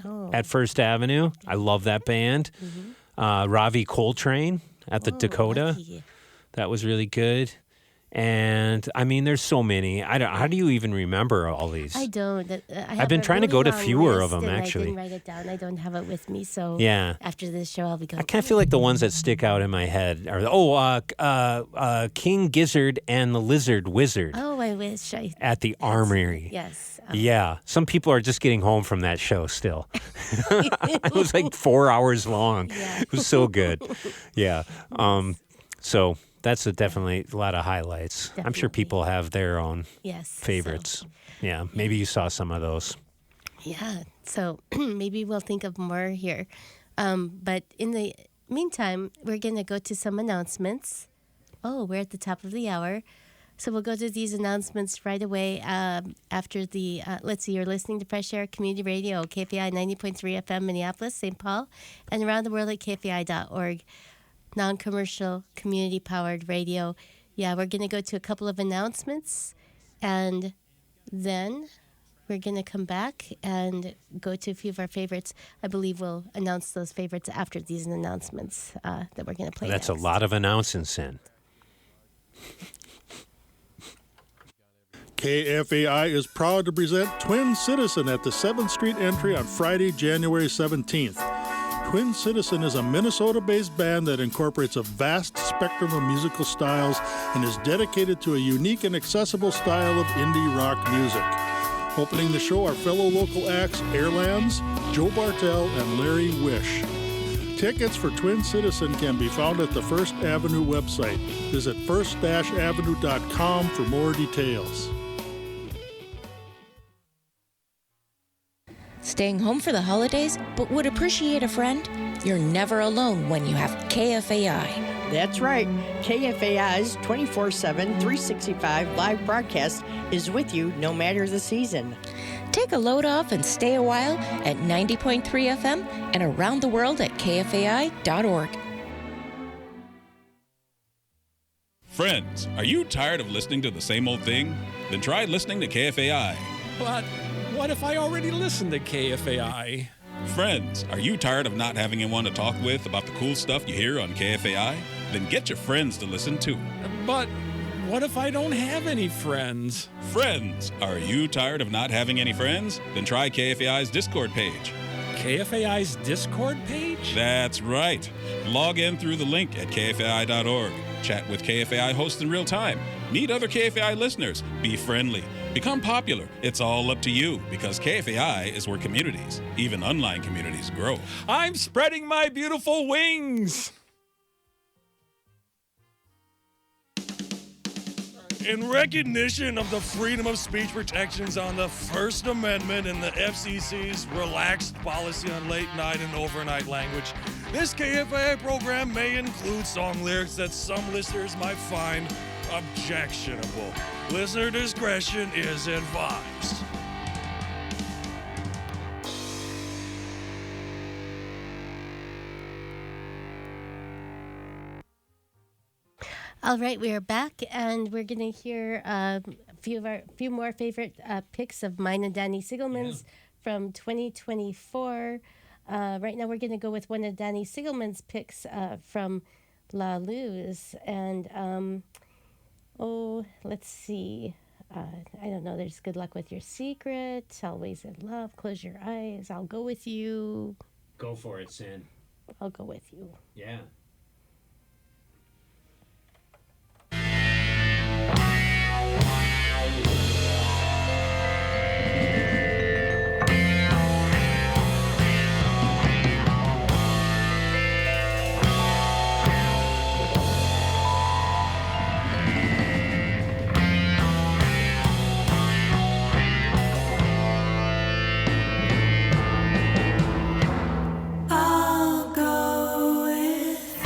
Oh. at First Avenue. I love that band. Ravi Coltrane at the Dakota. lucky. That was really good. And I mean, there's so many. How do you even remember all these? I don't. I've been trying to go to fewer of them, actually. I didn't write it down. I don't have it with me. So Yeah. after this show, I'll be going. I kind of feel like the ones that stick out in my head are King Gizzard and the Lizard Wizard Oh, I wish I. at the Armory. Yes. Yeah, some people are just getting home from that show still. It was like 4 hours long. Yeah. It was so good. Yeah. So that's definitely a lot of highlights. I'm sure Definitely. people have their own Yes. favorites. Yeah, maybe you saw some of those. Yeah. So maybe we'll think of more here. But in the meantime, we're going to go to some announcements. Oh, we're at the top of the hour. So we'll go to these announcements right away after the, let's see, you're listening to Fresh Air Community Radio, KFAI 90.3 FM, Minneapolis, St. Paul, and around the world at KFAI.org. Non-commercial, community-powered radio. Yeah, we're going to go to a couple of announcements, and then we're going to come back and go to a few of our favorites. I believe we'll announce those favorites after these announcements that we're going to play That's next. a lot of announcements in. KFAI is proud to present Twin Citizen at the 7th Street entry on Friday, January 17th. Twin Citizen is a Minnesota-based band that incorporates a vast spectrum of musical styles and is dedicated to a unique and accessible style of indie rock music. Opening the show are fellow local acts Airlands, Joe Bartel, and Larry Wish. Tickets for Twin Citizen can be found at the First Avenue website. Visit first-avenue.com for more details. Staying home for the holidays, but would appreciate a friend? You're never alone when you have KFAI. That's right. KFAI's 24/7, 365 live broadcast is with you no matter the season. Take a load off and stay a while at 90.3 FM and around the world at KFAI.org. Friends, are you tired of listening to the same old thing? Then try listening to KFAI. But what if I already listened to KFAI? Friends, are you tired of not having anyone to talk with about the cool stuff you hear on KFAI? Then get your friends to listen too. But what if I don't have any friends? Friends, are you tired of not having any friends? Then try KFAI's Discord page. KFAI's Discord page? That's right. Log in through the link at KFAI.org. Chat with KFAI hosts in real time. Meet other KFAI listeners. Be friendly. Become popular. It's all up to you because KFAI is where communities, even online communities, grow. I'm spreading my beautiful wings. In recognition of the freedom of speech protections on the First Amendment and the FCC's relaxed policy on late night and overnight language, this KFAI program may include song lyrics that some listeners might find objectionable. Listener discretion is advised. All right, we are back, and we're going to hear a few more favorite picks of mine and Danny Siegelman's from 2024. Right now, we're going to go with one of Danny Siegelman's picks from La Luz, and let's see. I don't know. There's Good Luck with Your Secret, Always in Love, Close Your Eyes, I'll Go With You. Go for it, Sin. I'll Go With You. Yeah. I'll go with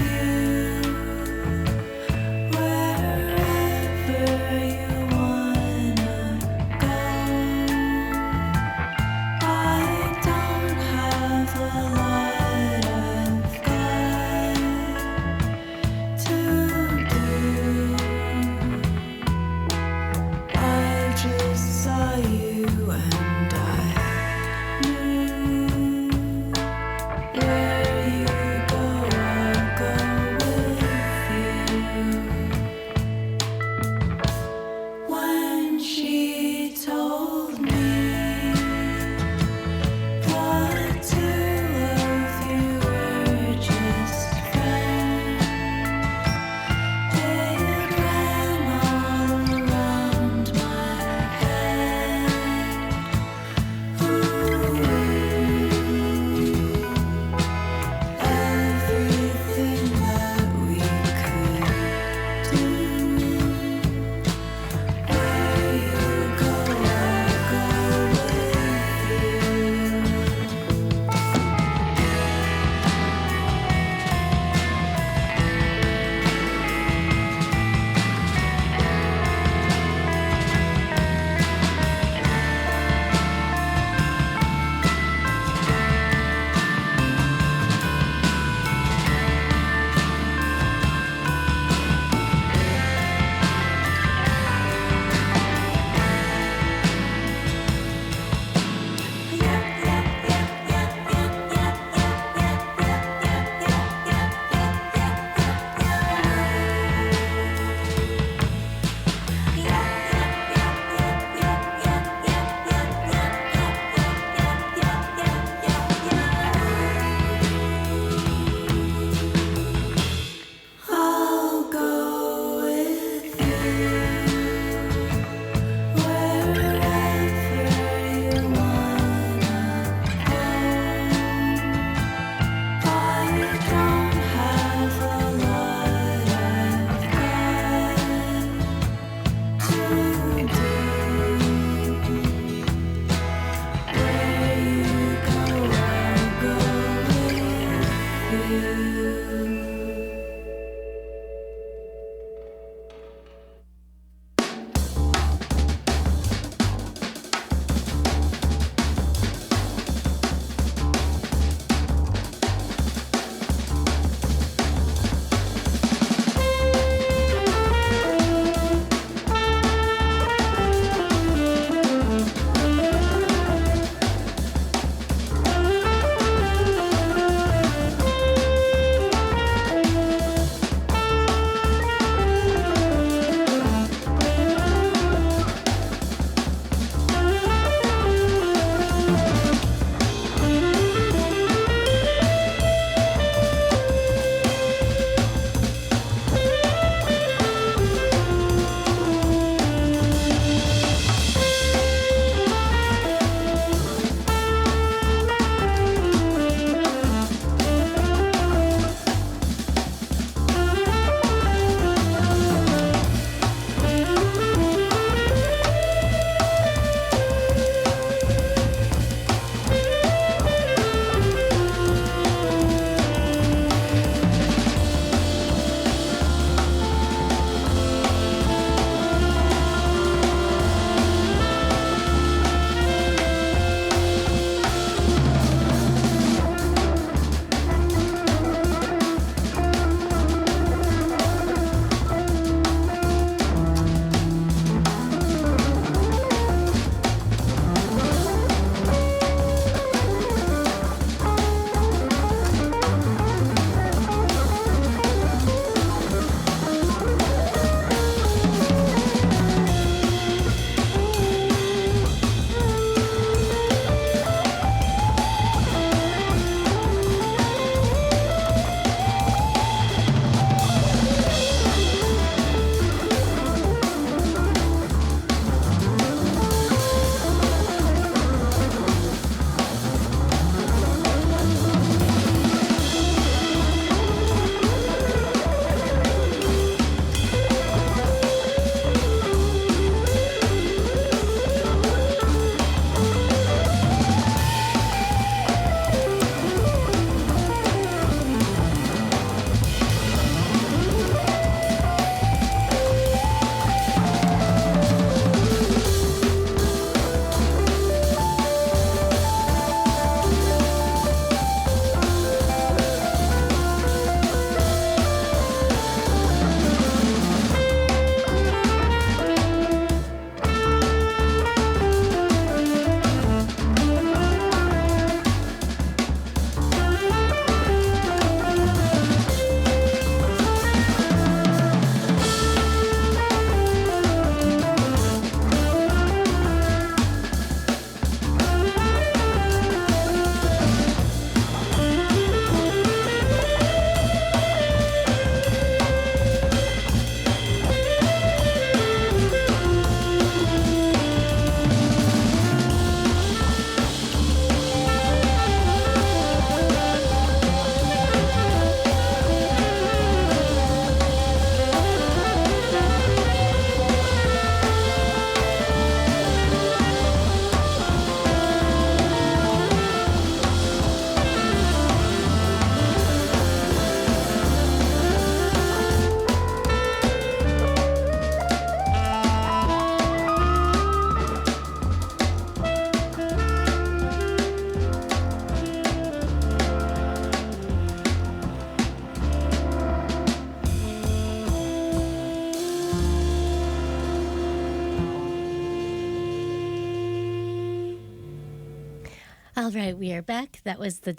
All right, we are back. That was the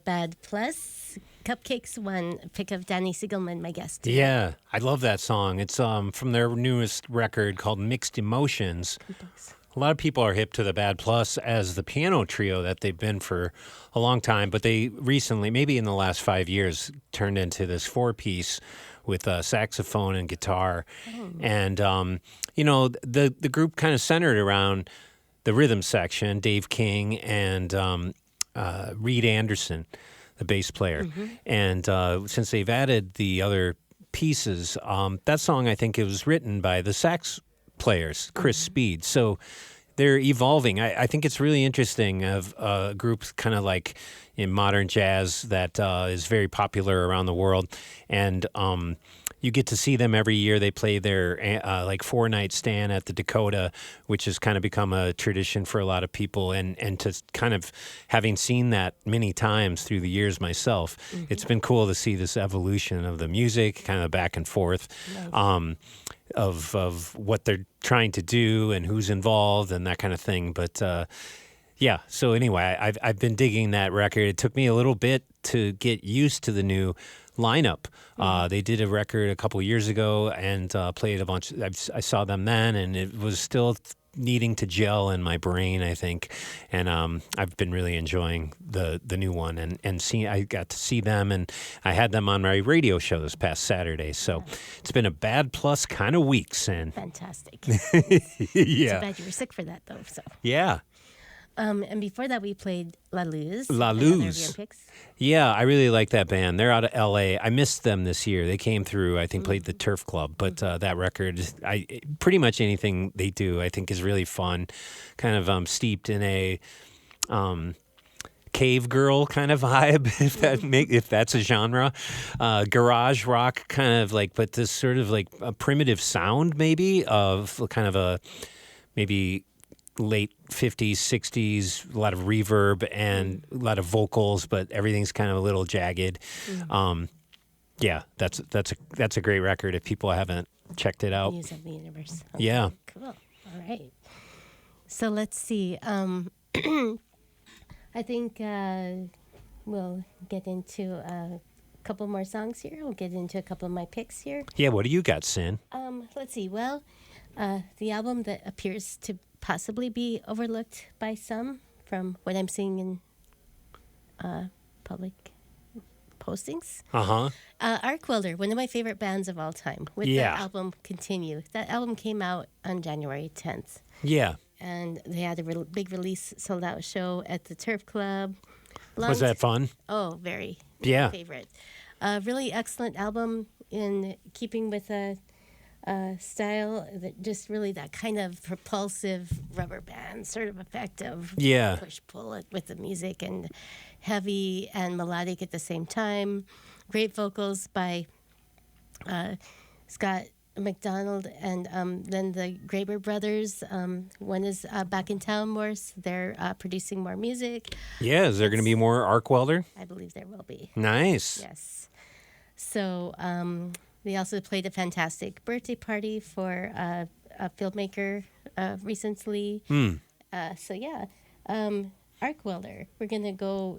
Bad Plus. Cupcakes One, pick of Danny Siegelman, my guest. Yeah, I love that song. It's from their newest record called Mixed Emotions. A lot of people are hip to the Bad Plus as the piano trio that they've been for a long time, but they recently, maybe in the last 5 years, turned into this 4-piece with saxophone and guitar. And, the group kind of centered around the rhythm section, Dave King and Reed Anderson, the bass player. And since they've added the other pieces, that song, I think it was written by the sax players, Chris Speed. So they're evolving. I think it's really interesting of groups kind of like in modern jazz that is very popular around the world. And you get to see them every year. They play their 4-night stand at the Dakota, which has kind of become a tradition for a lot of people. And to kind of having seen that many times through the years myself, it's been cool to see this evolution of the music, kind of back and forth. Of what they're trying to do and who's involved and that kind of thing. But yeah, so anyway, I've been digging that record. It took me a little bit to get used to the new lineup. They did a record a couple years ago and played a bunch. I saw them then, and it was still needing to gel in my brain, I think. And I've been really enjoying the new one. And I got to see them, and I had them on my radio show this past Saturday. So it's been a Bad Plus kind of week, Sin. Fantastic. Yeah. Too bad you were sick for that, though. So. Yeah. And before that, we played La Luz. La another of Luz. your picks. Yeah, I really like that band. They're out of L.A. I missed them this year. They came through, I think, played the Turf Club. But that record, pretty much anything they do, I think, is really fun. Kind of steeped in a cave girl kind of vibe, if that's a genre. Garage rock kind of like, but this sort of like a primitive sound maybe of kind of a maybe late 50s, 60s, a lot of reverb and a lot of vocals, but everything's kind of a little jagged. Yeah, that's a great record if people haven't checked it out. News of the Universe. Okay, Yeah. Cool. All right. So let's see. I think we'll get into a couple more songs here. We'll get into a couple of my picks here. Yeah, what do you got, Sin? Let's see. Well, the album that appears to possibly be overlooked by some from what I'm seeing in public postings. Arc Welder, one of my favorite bands of all time, with Yeah. that album Continue. That album came out on January 10th. Yeah. And they had a big release sold-out show at the Turf Club. Was that fun? Oh, very. Yeah. Favorite. Really excellent album in keeping with a style that just really that kind of propulsive rubber band sort of effect of Yeah. push-pull with the music and heavy and melodic at the same time. Great vocals by Scott McDonald and then the Graber brothers. One is back in town more. So they're producing more music. Yeah, is there going to be more Arc Welder? I believe there will be. Nice. Yes. So they also played a fantastic birthday party for a filmmaker recently. So yeah, Arc Welder. We're going to go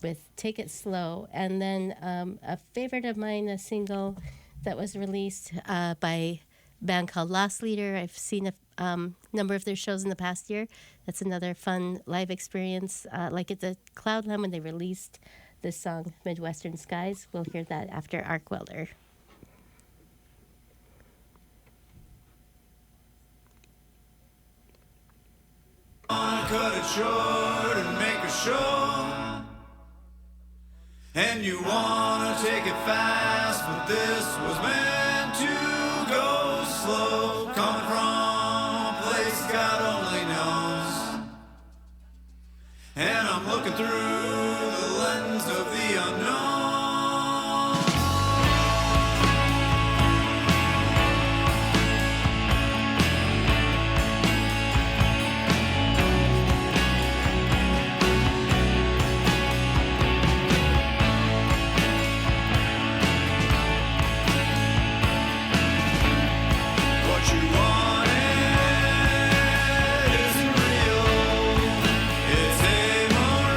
with Take It Slow. And then a favorite of mine, a single that was released by a band called Lost Leader. I've seen a number of their shows in the past year. That's another fun live experience. Like at the Cloudland when they released this song, Midwestern Skies. We'll hear that after Arc Welder. Cut it short and make a show, and you wanna take it fast, but this was meant to go slow. Coming from a place God only knows, and I'm looking through the lens of the unknown. What you wanted isn't real. It's amoral.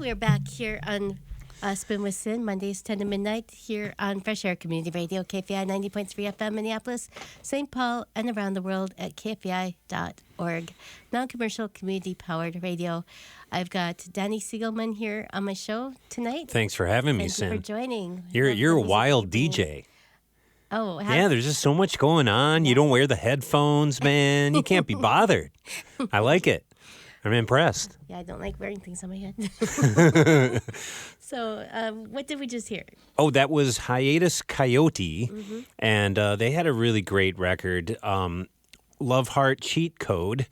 we're back here on Spin with Sin, Mondays 10 to midnight here on Fresh Air Community Radio, KFAI 90.3 FM, Minneapolis, St. Paul, and around the world at KFAI.org. Non-commercial, community-powered radio. I've got Danny Siegelman here on my show tonight. Thanks for having me, Thank Sin. you for joining. You're a wild DJ. Oh, Yeah, there's just so much going on. You don't wear the headphones, man. You can't be bothered. I like it. I'm impressed. Yeah, I don't like wearing things on my head. So, what did we just hear? Oh, that was Hiatus Coyote, Mm-hmm. and they had a really great record, Love Heart Cheat Code,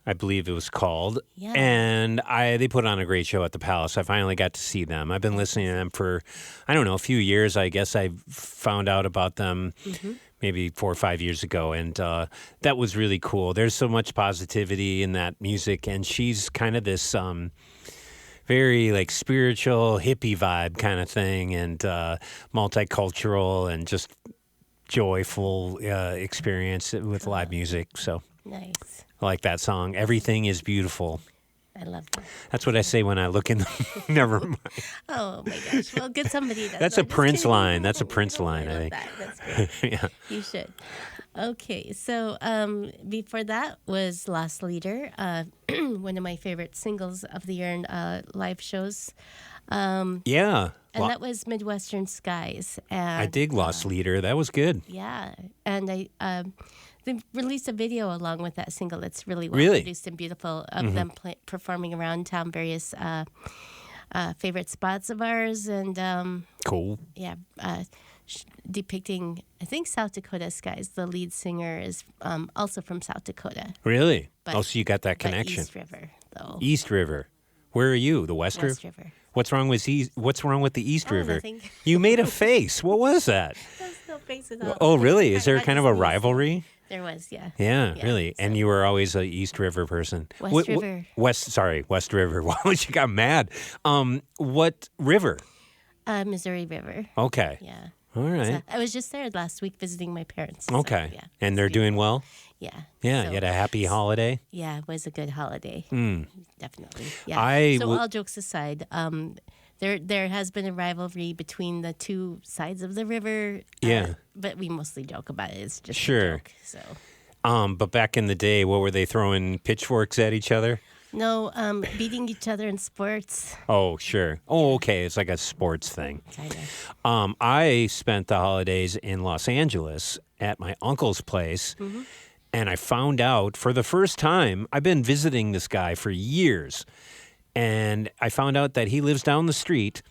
I believe it was called. Yeah. And they put on a great show at the Palace. I finally got to see them. I've been listening to them for, I don't know, a few years. I guess I found out about them maybe 4 or 5 years ago, and that was really cool. There's so much positivity in that music, and she's kind of this very like spiritual hippie vibe kind of thing, and multicultural and just joyful experience with live music. So Nice. I like that song. Everything is beautiful. I love that. That's what I say when I look in the. Never mind. Oh, my gosh. Well, get somebody that. That's No, a I'm just Prince kidding. line. That's a Prince line, I love think. that. That's great. Yeah. You should. Okay, so before that was Lost Leader, one of my favorite singles of the year and live shows. Yeah. And that was Midwestern Skies. And, I dig Lost Leader. That was good. Yeah, and they released a video along with that single. It's really well Really? produced and beautiful of them performing around town, various favorite spots of ours, and Cool. yeah, depicting, I think, South Dakota skies. The lead singer is also from South Dakota. Really? But- So you got that but connection. East River, though. East River. Where are you? The West, West River? River. What's wrong with What's wrong with the East Oh, River? nothing. You made a face. What was that? There's no face at all. Oh, really? Is there I kind of just a sneezed. rivalry? There was, yeah. Yeah, Yeah, really. And so- you were always a East River person. West River. West River. Why would you got mad? What river? Missouri River. Okay. Yeah. All right. So I was just there last week visiting my parents. so, Okay. yeah. And they're doing well? Yeah. Yeah. So- You had a happy holiday? Yeah, it was a good holiday. Definitely. Yeah. Hmm. So all jokes aside, there has been a rivalry between the two sides of the river. Yeah. But we mostly joke about it. It's just Sure. a joke. So But back in the day, what were they throwing pitchforks at each other? no, beating each other in sports. Oh, sure. Oh, okay. It's like a sports thing. Kind of. I spent the holidays in Los Angeles at my uncle's place, and I found out for the first time, I've been visiting this guy for years, and I found out that he lives down the street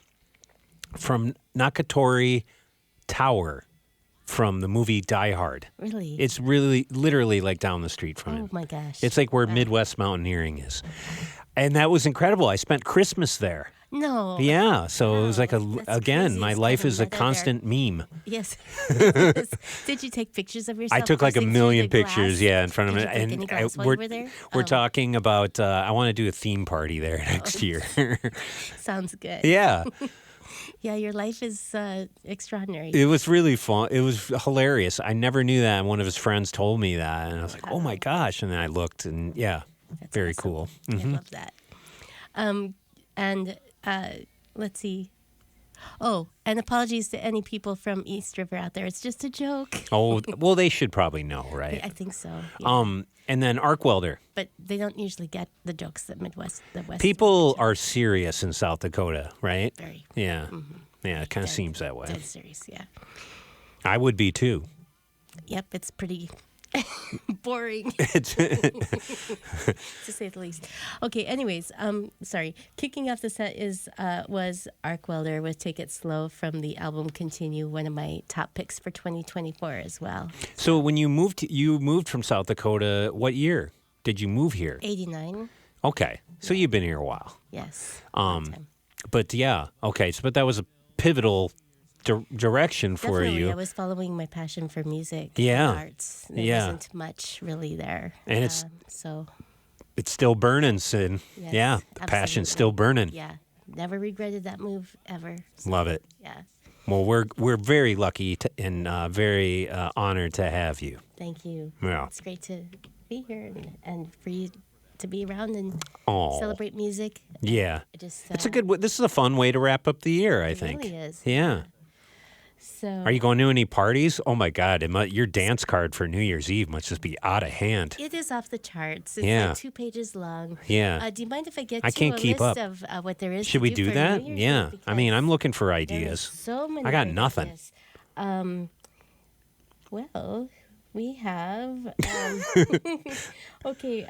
from Nakatori Tower from the movie Die Hard. Really? It's really literally like down the street from Oh him. my gosh. It's like where Midwest mountaineering is. And that was incredible. I spent Christmas there. No. Yeah, so it was like That's again, crazy. my It's life got a is a meta there. constant meme. Yes. Did you take pictures of yourself? I took like a crossing through million the pictures, glass? yeah, in front of Did it. you break any glass while we're you were there? we're Oh, talking about. I want to do a theme party there next year. Sounds good. Yeah, Yeah, your life is extraordinary. it was really fun. It was hilarious. I never knew that. And one of his friends told me that, and I was like, "Oh my gosh!" And then I looked, and yeah, That's very awesome. cool. I love that. And let's see. Oh, and apologies to any people from East River out there. It's just a joke. Oh, well, they should probably know, right? I think so. Yeah. And then Arc Welder. But they don't usually get the jokes that the West. People are serious in South Dakota, right? Very. Yeah. Yeah, it kind of seems that way. Dead serious, yeah. I would be too. Yep, it's pretty boring, It's to say the least. Okay, anyways, sorry. Kicking off the set was Arc Welder with Take It Slow from the album Continue, one of my top picks for 2024 as well. So when you moved from South Dakota, what year did you move here? 89, Okay. So you've been here a while. yes. long time. But yeah, okay. So but that was a pivotal direction for Definitely, you. I was following my passion for music Yeah. and arts. There Yeah. wasn't much really there. And it's- so, It's still burning, Sid. yes, Yeah, the passion's absolutely. still burning. Yeah, never regretted that move ever. So, Love it. yeah, Well, we're very lucky and very honored to have you. thank you. Yeah. It's great to be here and for you to be around and Oh. celebrate music. Yeah. Just, It's a good. This is a fun way to wrap up the year. I It think. really is. Yeah. So Are you going to any parties? Oh my God! Your dance card for New Year's Eve must just be out of hand. It is off the charts. It's Yeah. like 2 pages long. Yeah. Do you mind if I get I to can't a keep list up. of what there is Should to we do do for that? New Year's Yeah. Eve? I mean, I'm Because looking for there ideas. is so many. I got great nothing. ideas. Well, we have. Okay.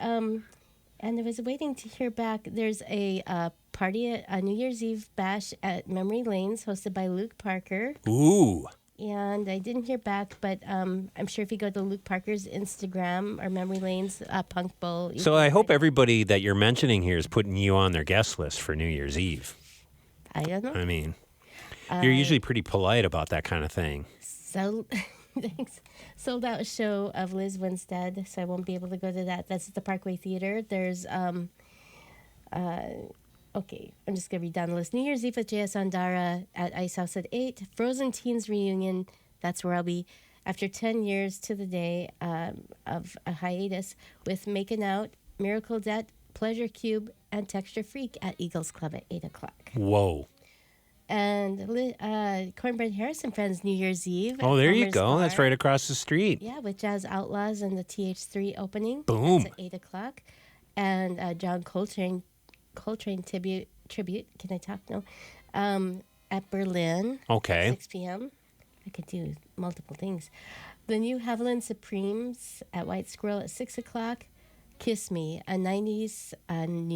And I was waiting to hear back. There's a party, a New Year's Eve bash at Memory Lanes, hosted by Luke Parker. Ooh. And I didn't hear back, but I'm sure if you go to Luke Parker's Instagram or Memory Lane's Punk Bowl. you So can I hope find- everybody that you're mentioning here is putting you on their guest list for New Year's Eve. I don't know. I mean, you're usually pretty polite about that kind of thing. So, thanks. Sold out show of Liz Winstead, so I won't be able to go to that. That's at the Parkway Theater. There's, okay, I'm just going to read down the list. New Year's Eve with J.S. Andara at Ice House at 8. Frozen Teens Reunion, that's where I'll be after 10 years to the day of a hiatus with Making Out, Miracle Debt, Pleasure Cube, and Texture Freak at Eagles Club at 8 o'clock. Whoa. And Cornbread Harris and Friends New Year's Eve. Oh, at there you Farmer's go. That's Bar. right across the street. Yeah, with Jazz Outlaws and the TH3 opening. Boom. That's at 8 o'clock. And John Coltrane tribute. Can I talk? No. At Berlin. Okay. 6 p.m. I could do multiple things. The new Haviland Supremes at White Squirrel at 6 o'clock. Kiss Me, a 90s New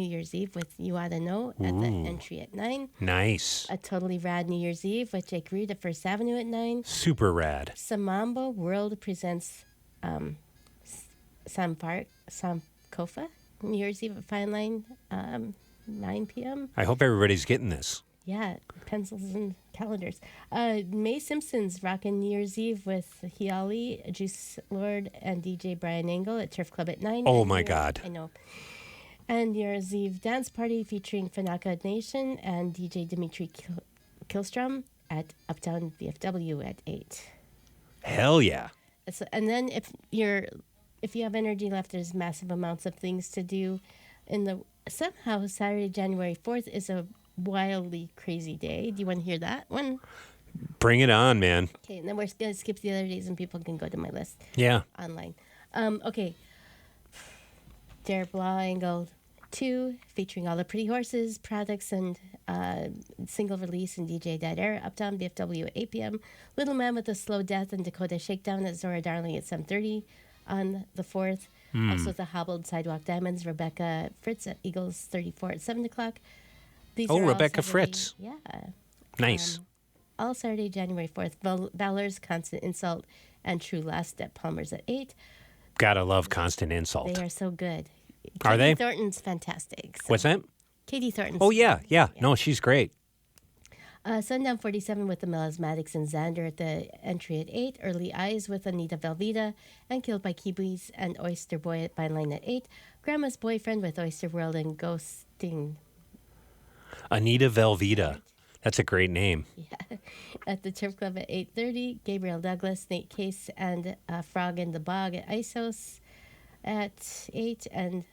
Year's Eve with You Oughta Know at the entry at 9. Nice. A Totally Rad New Year's Eve with Jake Reed at First Avenue at 9. Super rad. Samamba World presents Samkofa New Year's Eve at Fine Line, 9 p.m. I hope everybody's getting this. Yeah, pencils and calendars. May Simpson's rockin' New Year's Eve with Hiali, Juice Lord, and DJ Brian Engel at Turf Club at 9. Oh, And my New Year's- God. I know. And New Year's Eve dance party featuring Fanaka Nation and DJ Dimitri Kilstrom at Uptown VFW at 8. Hell yeah. And then if you have energy left, there's massive amounts of things to do. Somehow Saturday, January 4th is a wildly crazy day. Do you want to hear that one? Bring it on, man. Okay, and then we're going to skip the other days and people can go to my list Yeah. online. Okay. Dare Blah Angle 2, featuring all the pretty horses, products, and single release and DJ Dead Air. Uptown BFW at 8 p.m. Little Man with a Slow Death and Dakota Shakedown at Zora Darling at 7:30 on the 4th. Also the Hobbled Sidewalk Diamonds, Rebecca Fritz at Eagles 34 at 7 o'clock. These Oh, are all Rebecca Saturday- Fritz. Yeah. Nice. All Saturday, January 4th. Valor's Constant Insult and True Lust at Palmer's at 8. Gotta love Constant Insult. They are so good. Are they? Katie Thornton's fantastic. So- What's that? Katie Thornton's. Oh, yeah. No, she's great. Sundown 47 with the Melismatics and Xander at the entry at 8. Early Eyes with Anita Velveeta and Killed by Kiwis and Oyster Boy at Fine Line at 8. Grandma's Boyfriend with Oyster World and Ghosting Anita Velveeta. That's a great name. at the Turf Club at 8:30. Gabriel Douglas, Nate Case, and Frog in the Bog at Ice House at 8. And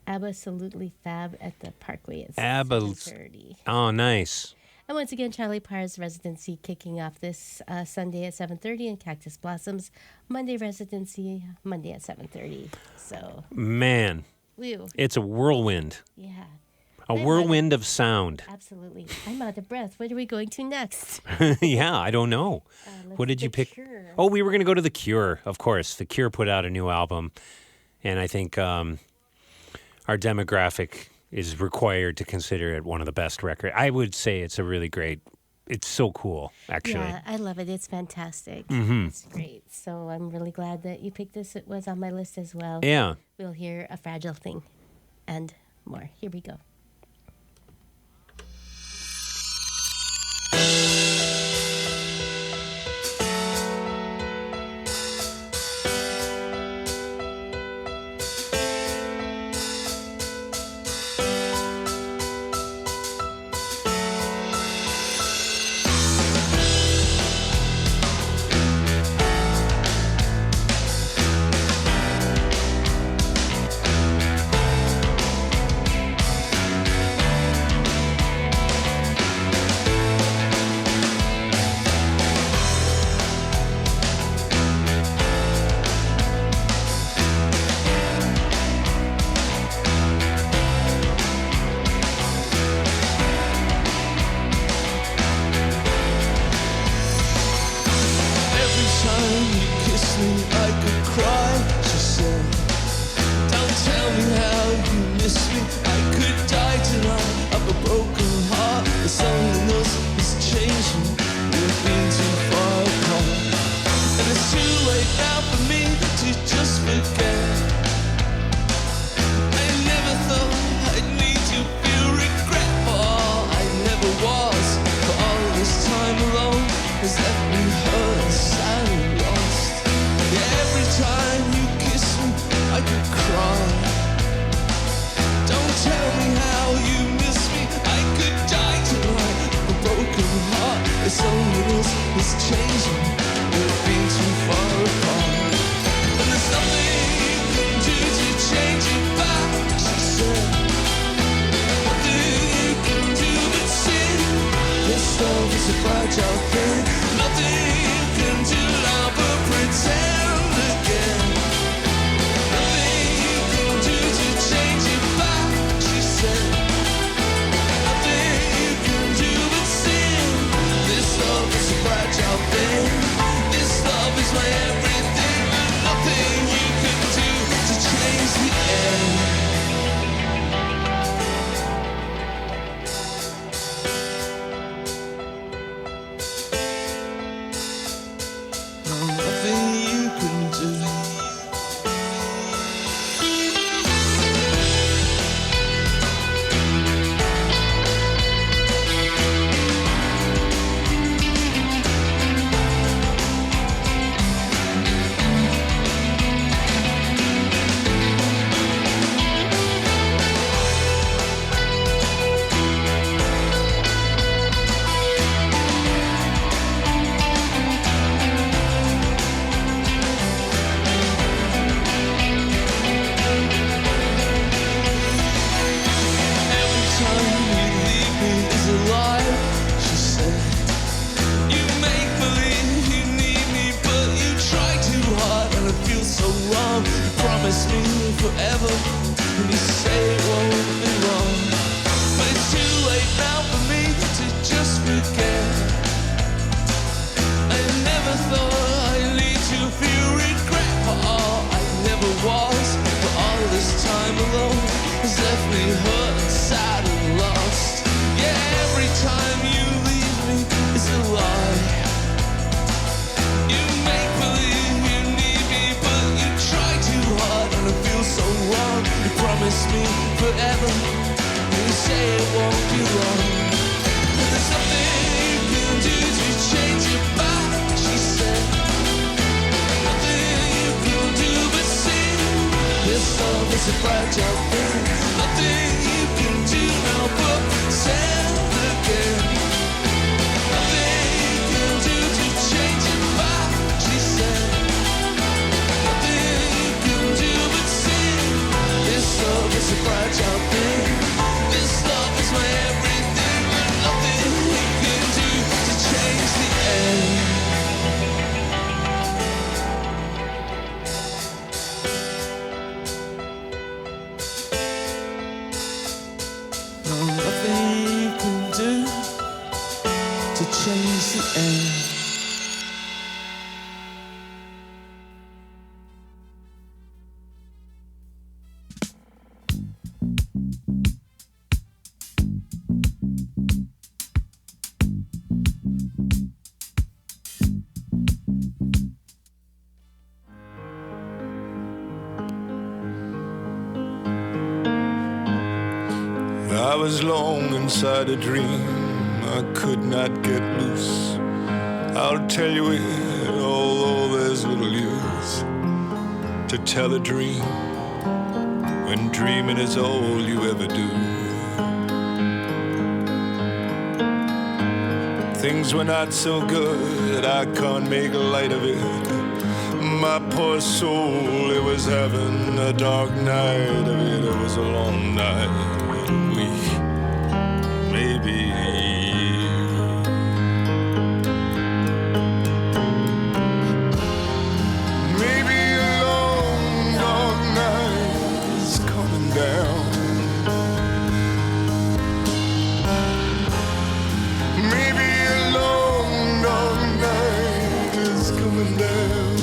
Absolutely Fab at the Parkway at 7:30. Oh, nice. And once again, Charlie Parr's residency kicking off this Sunday at 7:30, and Cactus Blossoms Monday residency Monday at 7:30. So, Man, woo, it's a whirlwind. yeah, A whirlwind of sound. absolutely. I'm out of breath. What are we going to next? Yeah, I don't know. What did you The pick? Cure. Oh, we were going to go to The Cure, of course. The Cure put out a new album, and I think our demographic is required to consider it one of the best records. I would say it's a really great. It's so cool, actually. Yeah, I love it. It's fantastic. Mhm. It's great. So I'm really glad that you picked this. It was on my list as well. Yeah. We'll hear A Fragile Thing and more. Here we go. feels is changing. We've been too far apart, and there's nothing you can do to change it back, she said. Nothing you can do but sin. This love is a fragile thing. Nothing you can do now but pretend again. Nothing you can do to change it back, she said. Nothing you can do but sin. This love is a fragile thing. This love is my everything. And nothing you can do to change the end. Nothing you can do. Every time you leave me is a lie, she said. You make believe you need me, but you try too hard and it feels so wrong. You promise me forever, and you say it won't be long. But it's too late now for me to just forget. I never thought I'd lead to feel regret for all I never was. For all this time alone has left me hurt and sad and lost. Yeah, every time you leave me is a lie. You make believe you need me, but you try too hard and it feels so wrong. You promise me forever, and you say it won't be long. And there's nothing you can do to change it back, she said. Nothing you can do but sin. This love is a fragile thing. Nothing you can do now but send again. Nothing you can do to change it back, she said. Nothing you can do but sin. This love is a fragile thing. This love is my everything. And nothing you can do to change the end. Nothing you can do to change the end. I was long inside a dream I could not get loose. I'll tell you it, although there's little use to tell a dream when dreaming is all you ever do. Things were not so good, I can't make light of it. My poor soul, it was having a dark night of it. It was a long night. Maybe a long dark night is coming down. Maybe a long dark night is coming down.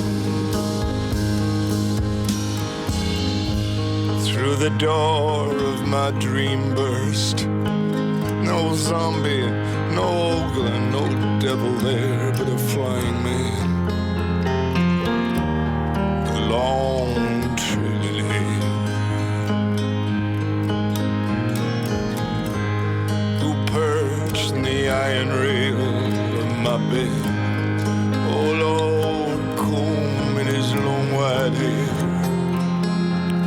Through the door of my dream burst. No zombie, no ogre, no devil there, but a flying man with long trailing hair, who perched in the iron rail of my bed. Oh Lord, comb in his long white hair,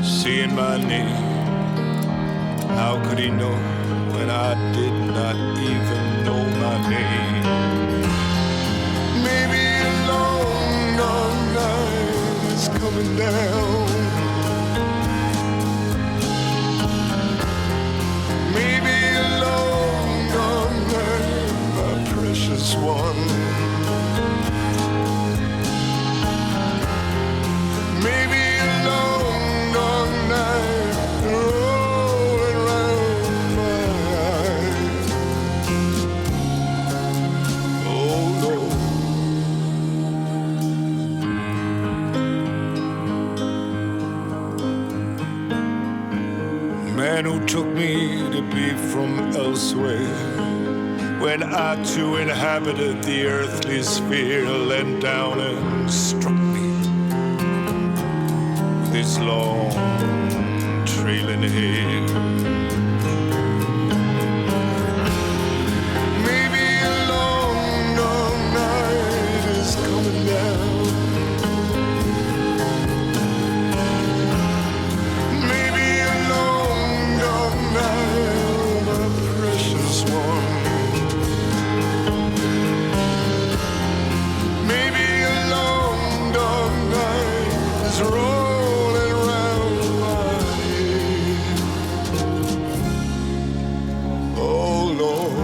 saying my name. How could he know when I did not even know my name? Maybe a long, long night is coming down. Maybe a long, long night, my precious one. Maybe a long, long night rolling around my eyes. Oh Lord. Man who took me to be from elsewhere, when I too inhabited the earthly sphere, leant down and struck me with his long trailing hair. Maybe a long, long night is coming down. Maybe a long, long night, my precious one. Maybe a long, long night is rolling around my head. Oh Lord.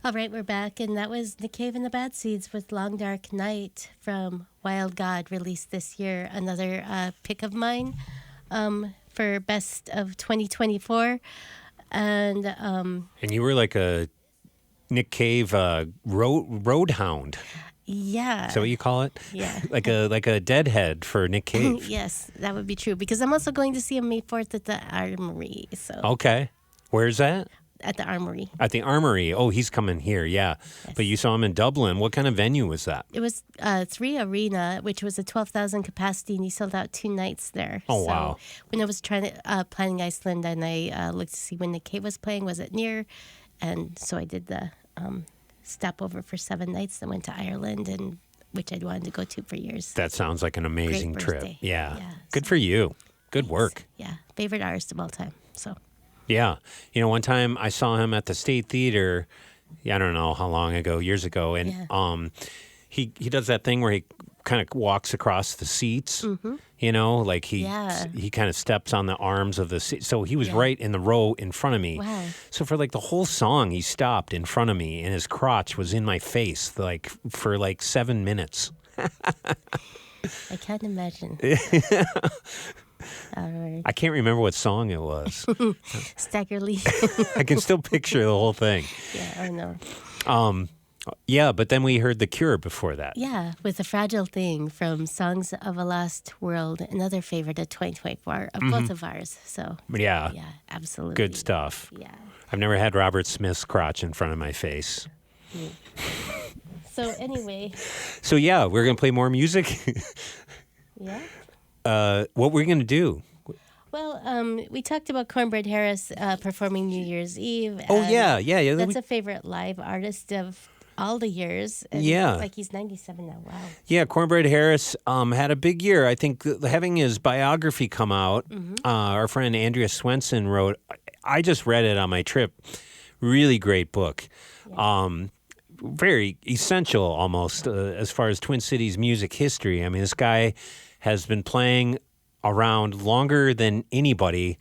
All right, we're back, and that was Nick Cave and the Bad Seeds with Long Dark Night from Wild God, released this year. Another pick of mine for best of 2024. And you were like a Nick Cave road hound. yeah. Is that what you call it? Yeah. like a deadhead for Nick Cave. Yes, that would be true, because I'm also going to see him May 4th at the Armory. So Okay. Where's that? at the Armory. At the Armory. Oh, he's coming here, yeah. Yes. But you saw him in Dublin. What kind of venue was that? It was 3 Arena, which was a 12,000 capacity, and he sold out 2 nights there. Oh, so wow. When I was planning Iceland, and I looked to see when Nick Cave was playing, was it near? And so I did the stopover for 7 nights, then went to Ireland, and which I'd wanted to go to for years. That sounds like an amazing Great trip. birthday. Yeah. Yeah, Good so- for you. Good work. Yeah, favorite artist of all time. So Yeah. You know, one time I saw him at the State Theater, I don't know how long ago, years ago, and Yeah. he does that thing where he kind of walks across the seats, Mhm. you know, like he Yeah. he kind of steps on the arms of the seat. So he was Yeah. right in the row in front of me. Wow. So for like the whole song, he stopped in front of me and his crotch was in my face like for like 7 minutes. I can't imagine. All right. I can't remember what song it was. Staggerly. I can still picture the whole thing. Yeah, I know. Yeah, but then we heard The Cure before that. Yeah, with A Fragile Thing from Songs of a Lost World, another favorite of 2024 of both of ours. So, Yeah. yeah, absolutely. Good stuff. Yeah. I've never had Robert Smith's crotch in front of my face. So, anyway, So yeah, we're gonna play more music. yeah. What we're gonna do? Well, we talked about Cornbread Harris performing New Year's Eve. Oh and yeah. That's a favorite live artist of all the years. And Yeah. Like he's 97 now. Wow. Yeah, Cornbread Harris had a big year. I think having his biography come out, our friend Andrea Swenson wrote. I just read it on my trip. Really great book. Very essential almost as far as Twin Cities music history. I mean, this guy has been playing around longer than anybody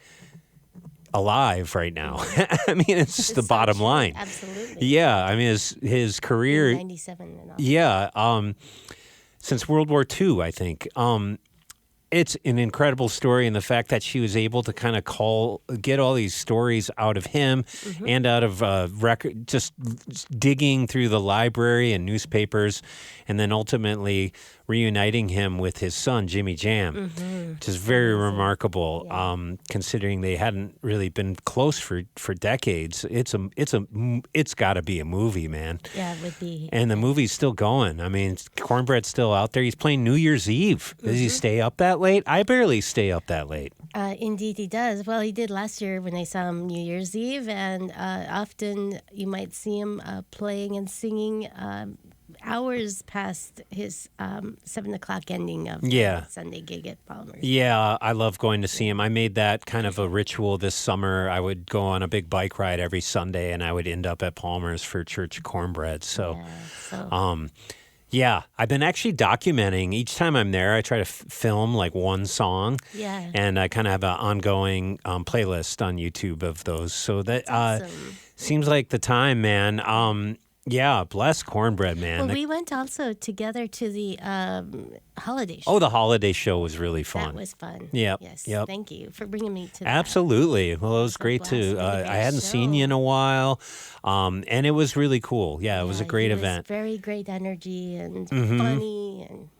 alive right now. I mean, it's just the so bottom true. line. Absolutely. Yeah, I mean, his career. 97 and all. Yeah, since World War II, I think. It's an incredible story, and the fact that she was able to kind of get all these stories out of him and out of just digging through the library and newspapers, and then ultimately reuniting him with his son Jimmy Jam, which is very remarkable, considering they hadn't really been close for decades. It's got to be a movie, man. Yeah, it would be. And the movie's still going. I mean, Cornbread's still out there. He's playing New Year's Eve. Does he stay up that late? I barely stay up that late. Indeed, he does. Well, he did last year when I saw him New Year's Eve, and often you might see him playing and singing hours past his 7 o'clock ending of the Sunday gig at Palmer's. Yeah, I love going to see him. I made that kind of a ritual this summer. I would go on a big bike ride every Sunday, and I would end up at Palmer's for Church of Cornbread. So, I've been actually documenting. Each time I'm there, I try to film like one song. Yeah. And I kind of have an ongoing playlist on YouTube of those. So that awesome. Seems like the time, man. Yeah, bless Cornbread, man. Well, we went also together to the holiday show. Oh, the holiday show was really fun. That was fun. Yep. Yes. Yep. Thank you for bringing me to that. Absolutely. Well, it was great too. I hadn't seen you in a while, and it was really cool. Yeah, it was a great event. Very great energy and funny, and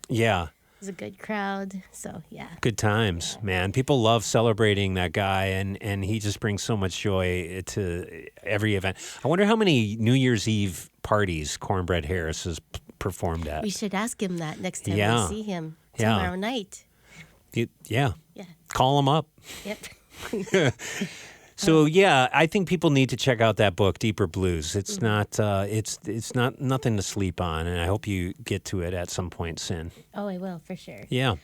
Yeah. It was a good crowd. So Good times, man. People love celebrating that guy, and he just brings so much joy to every event. I wonder how many New Year's Eve parties Cornbread Harris has performed at. We should ask him that next time we see him tomorrow night. Yeah. Call him up. Yep. So I think people need to check out that book, Deeper Blues. It's not it's not nothing to sleep on, and I hope you get to it at some point soon. Oh, I will for sure. Yeah.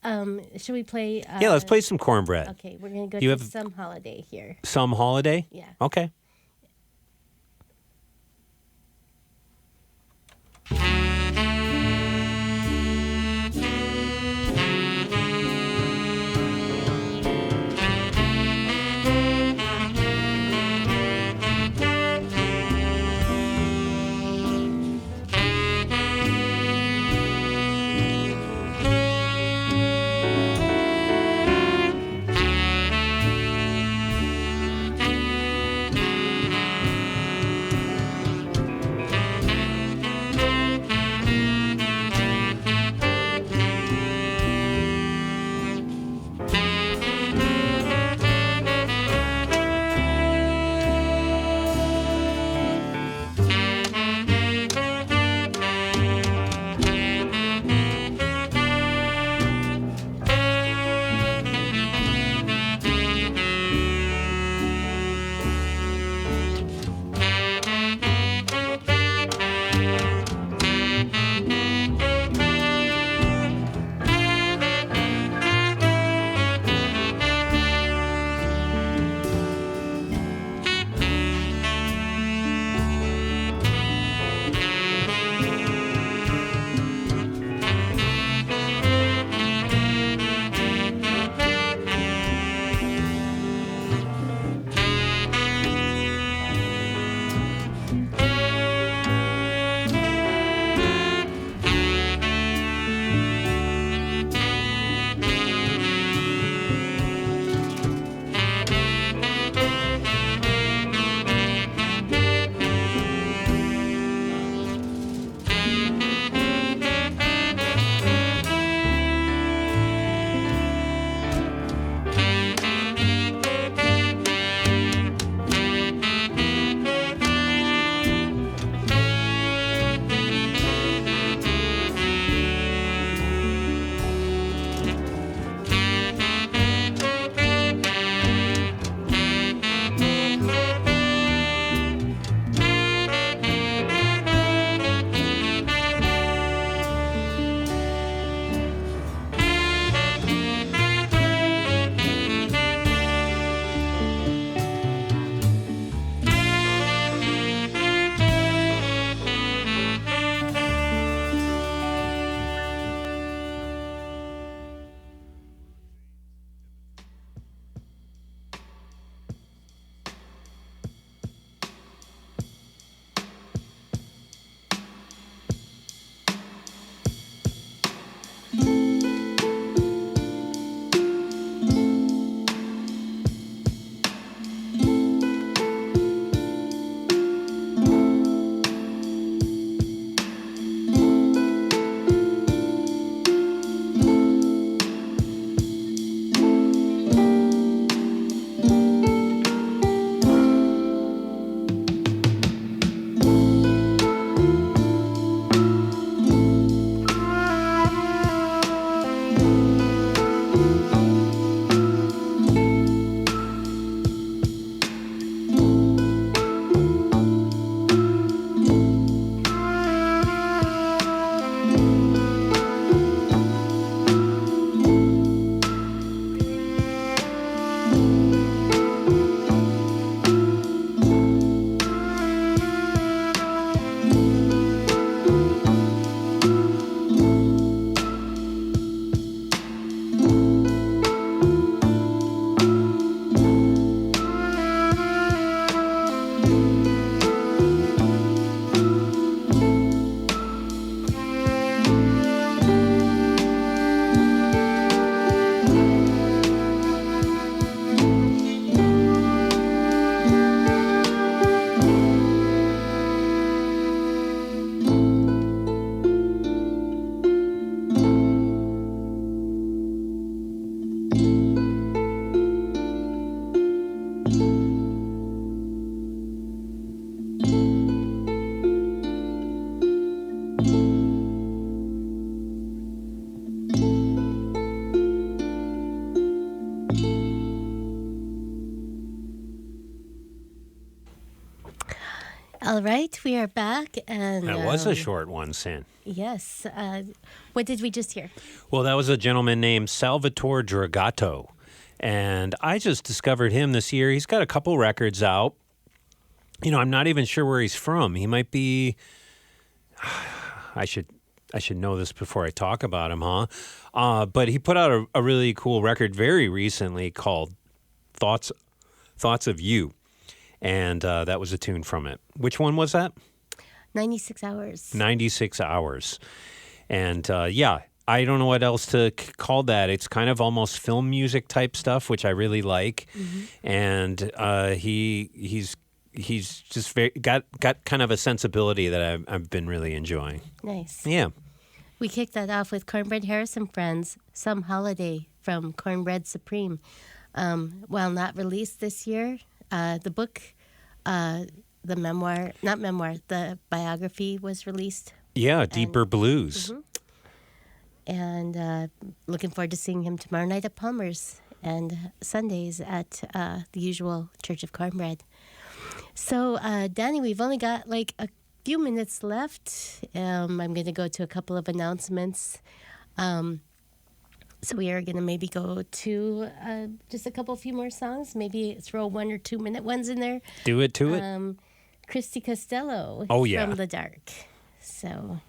Should we play? Let's play some Cornbread. Okay, we're gonna go You to have Some Holiday here. Some Holiday? Yeah. Okay. All right, we are back, and That was a short one, Sin. yes. What did we just hear? Well, that was a gentleman named Salvatore Dragato. And I just discovered him this year. He's got a couple records out. You know, I'm not even sure where he's from. He might be... I should know this before I talk about him, huh? But he put out a really cool record very recently called Thoughts of You. And that was a tune from it. Which one was that? 96 Hours. 96 Hours. And yeah, I don't know what else to call that. It's kind of almost film music type stuff, which I really like. Mm-hmm. And he's just got kind of a sensibility that I've been really enjoying. Nice. Yeah. We kicked that off with Cornbread Harris and Friends, Some Holiday from Cornbread Supreme. While not released this year, the book, the biography was released. Yeah, Deeper Blues. Mm-hmm. And looking forward to seeing him tomorrow night at Palmer's and Sundays at the usual Church of Cornbread. So, Danny, we've only got like a few minutes left. I'm going to go to a couple of announcements. So we are going to maybe go to just a few more songs. Maybe throw 1 or 2 minute ones in there. Do it to it. Christy Costello from The Dark. So...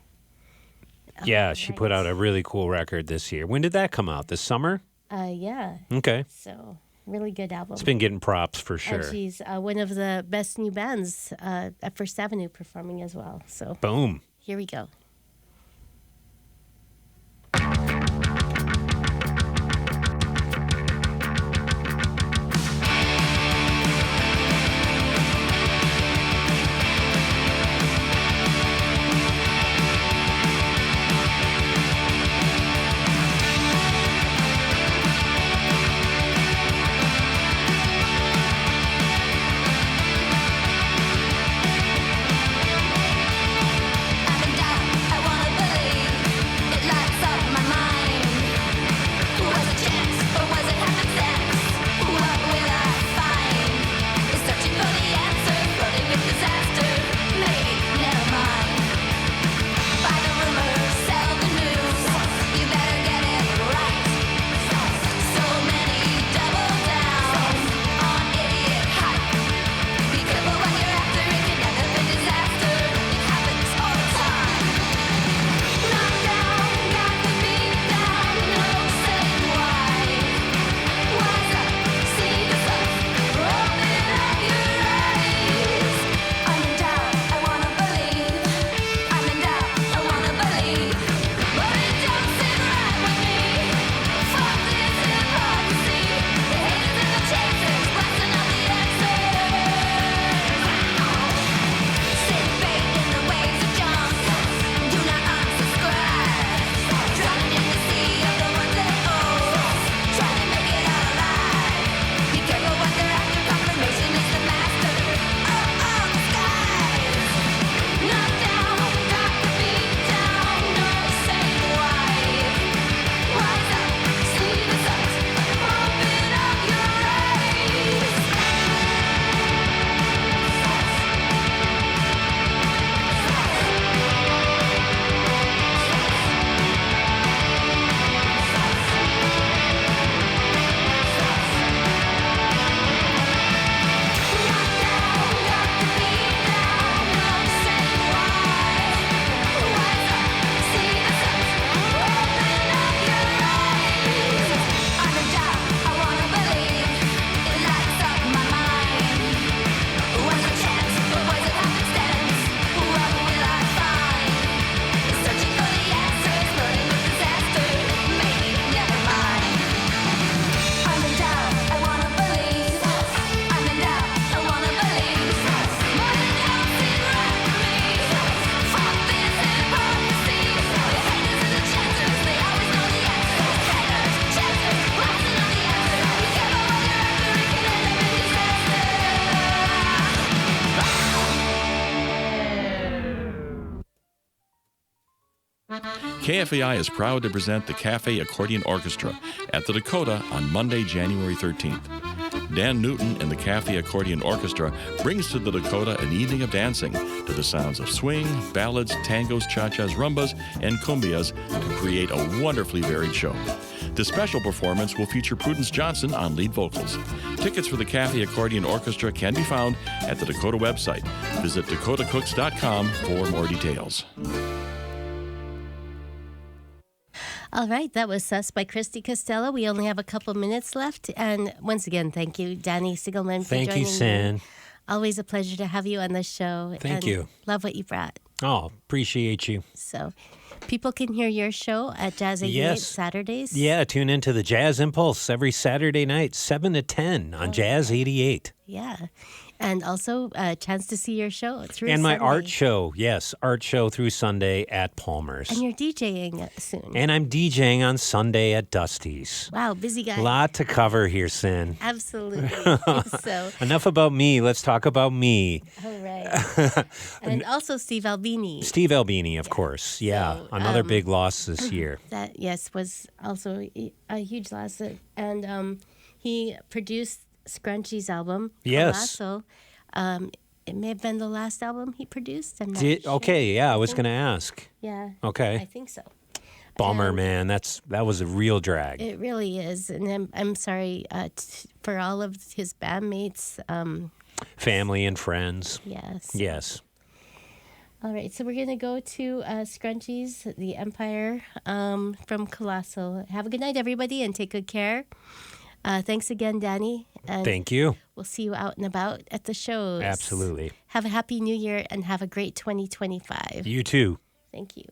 yeah, she put out a really cool record this year. When did that come out? This summer? Yeah. Okay. So, really good album. It's been getting props for sure. And she's one of the best new bands at First Avenue performing as well. So, boom. Here we go. KFAI is proud to present the Cafe Accordion Orchestra at the Dakota on Monday, January 13th. Dan Newton and the Cafe Accordion Orchestra brings to the Dakota an evening of dancing to the sounds of swing, ballads, tangos, cha-chas, rumbas, and cumbias to create a wonderfully varied show. This special performance will feature Prudence Johnson on lead vocals. Tickets for the Cafe Accordion Orchestra can be found at the Dakota website. Visit dakotacooks.com for more details. All right, that was Sus by Christy Costello. We only have a couple minutes left. And once again, thank you, Danny Siegelman, for Thank joining you, Sin. me. Always a pleasure to have you on the show. Thank you. Love what you brought. Oh, appreciate you. So people can hear your show at Jazz 88 Yes. Saturdays. Yeah, tune into the Jazz Impulse every Saturday night, 7 to 10 on Jazz 88. Yeah. And also a chance to see your show through And my Sunday. art show, yes, art show through Sunday at Palmer's. And you're DJing soon. And I'm DJing on Sunday at Dusty's. Wow, busy guy. A lot to cover here, Sin. Absolutely. So, Enough about me. Let's talk about me. all right. And also Steve Albini. Steve Albini, of course. Yeah, So, another big loss this year. That, yes, was also a huge loss. And he produced Scrunchy's album, Yes. Colossal. It may have been the last album he produced. I'm not sure. Okay, yeah, I was going to ask. Yeah. Okay. I think so. Bummer, And man. That was a real drag. It really is. And I'm sorry for all of his bandmates. Family and friends. Yes. Yes. All right, so we're going to go to Scrunchies, The Empire from Colossal. Have a good night, everybody, and take good care. Thanks again, Danny. And Thank you. we'll see you out and about at the shows. Absolutely. Have a happy new year and have a great 2025. You too. Thank you.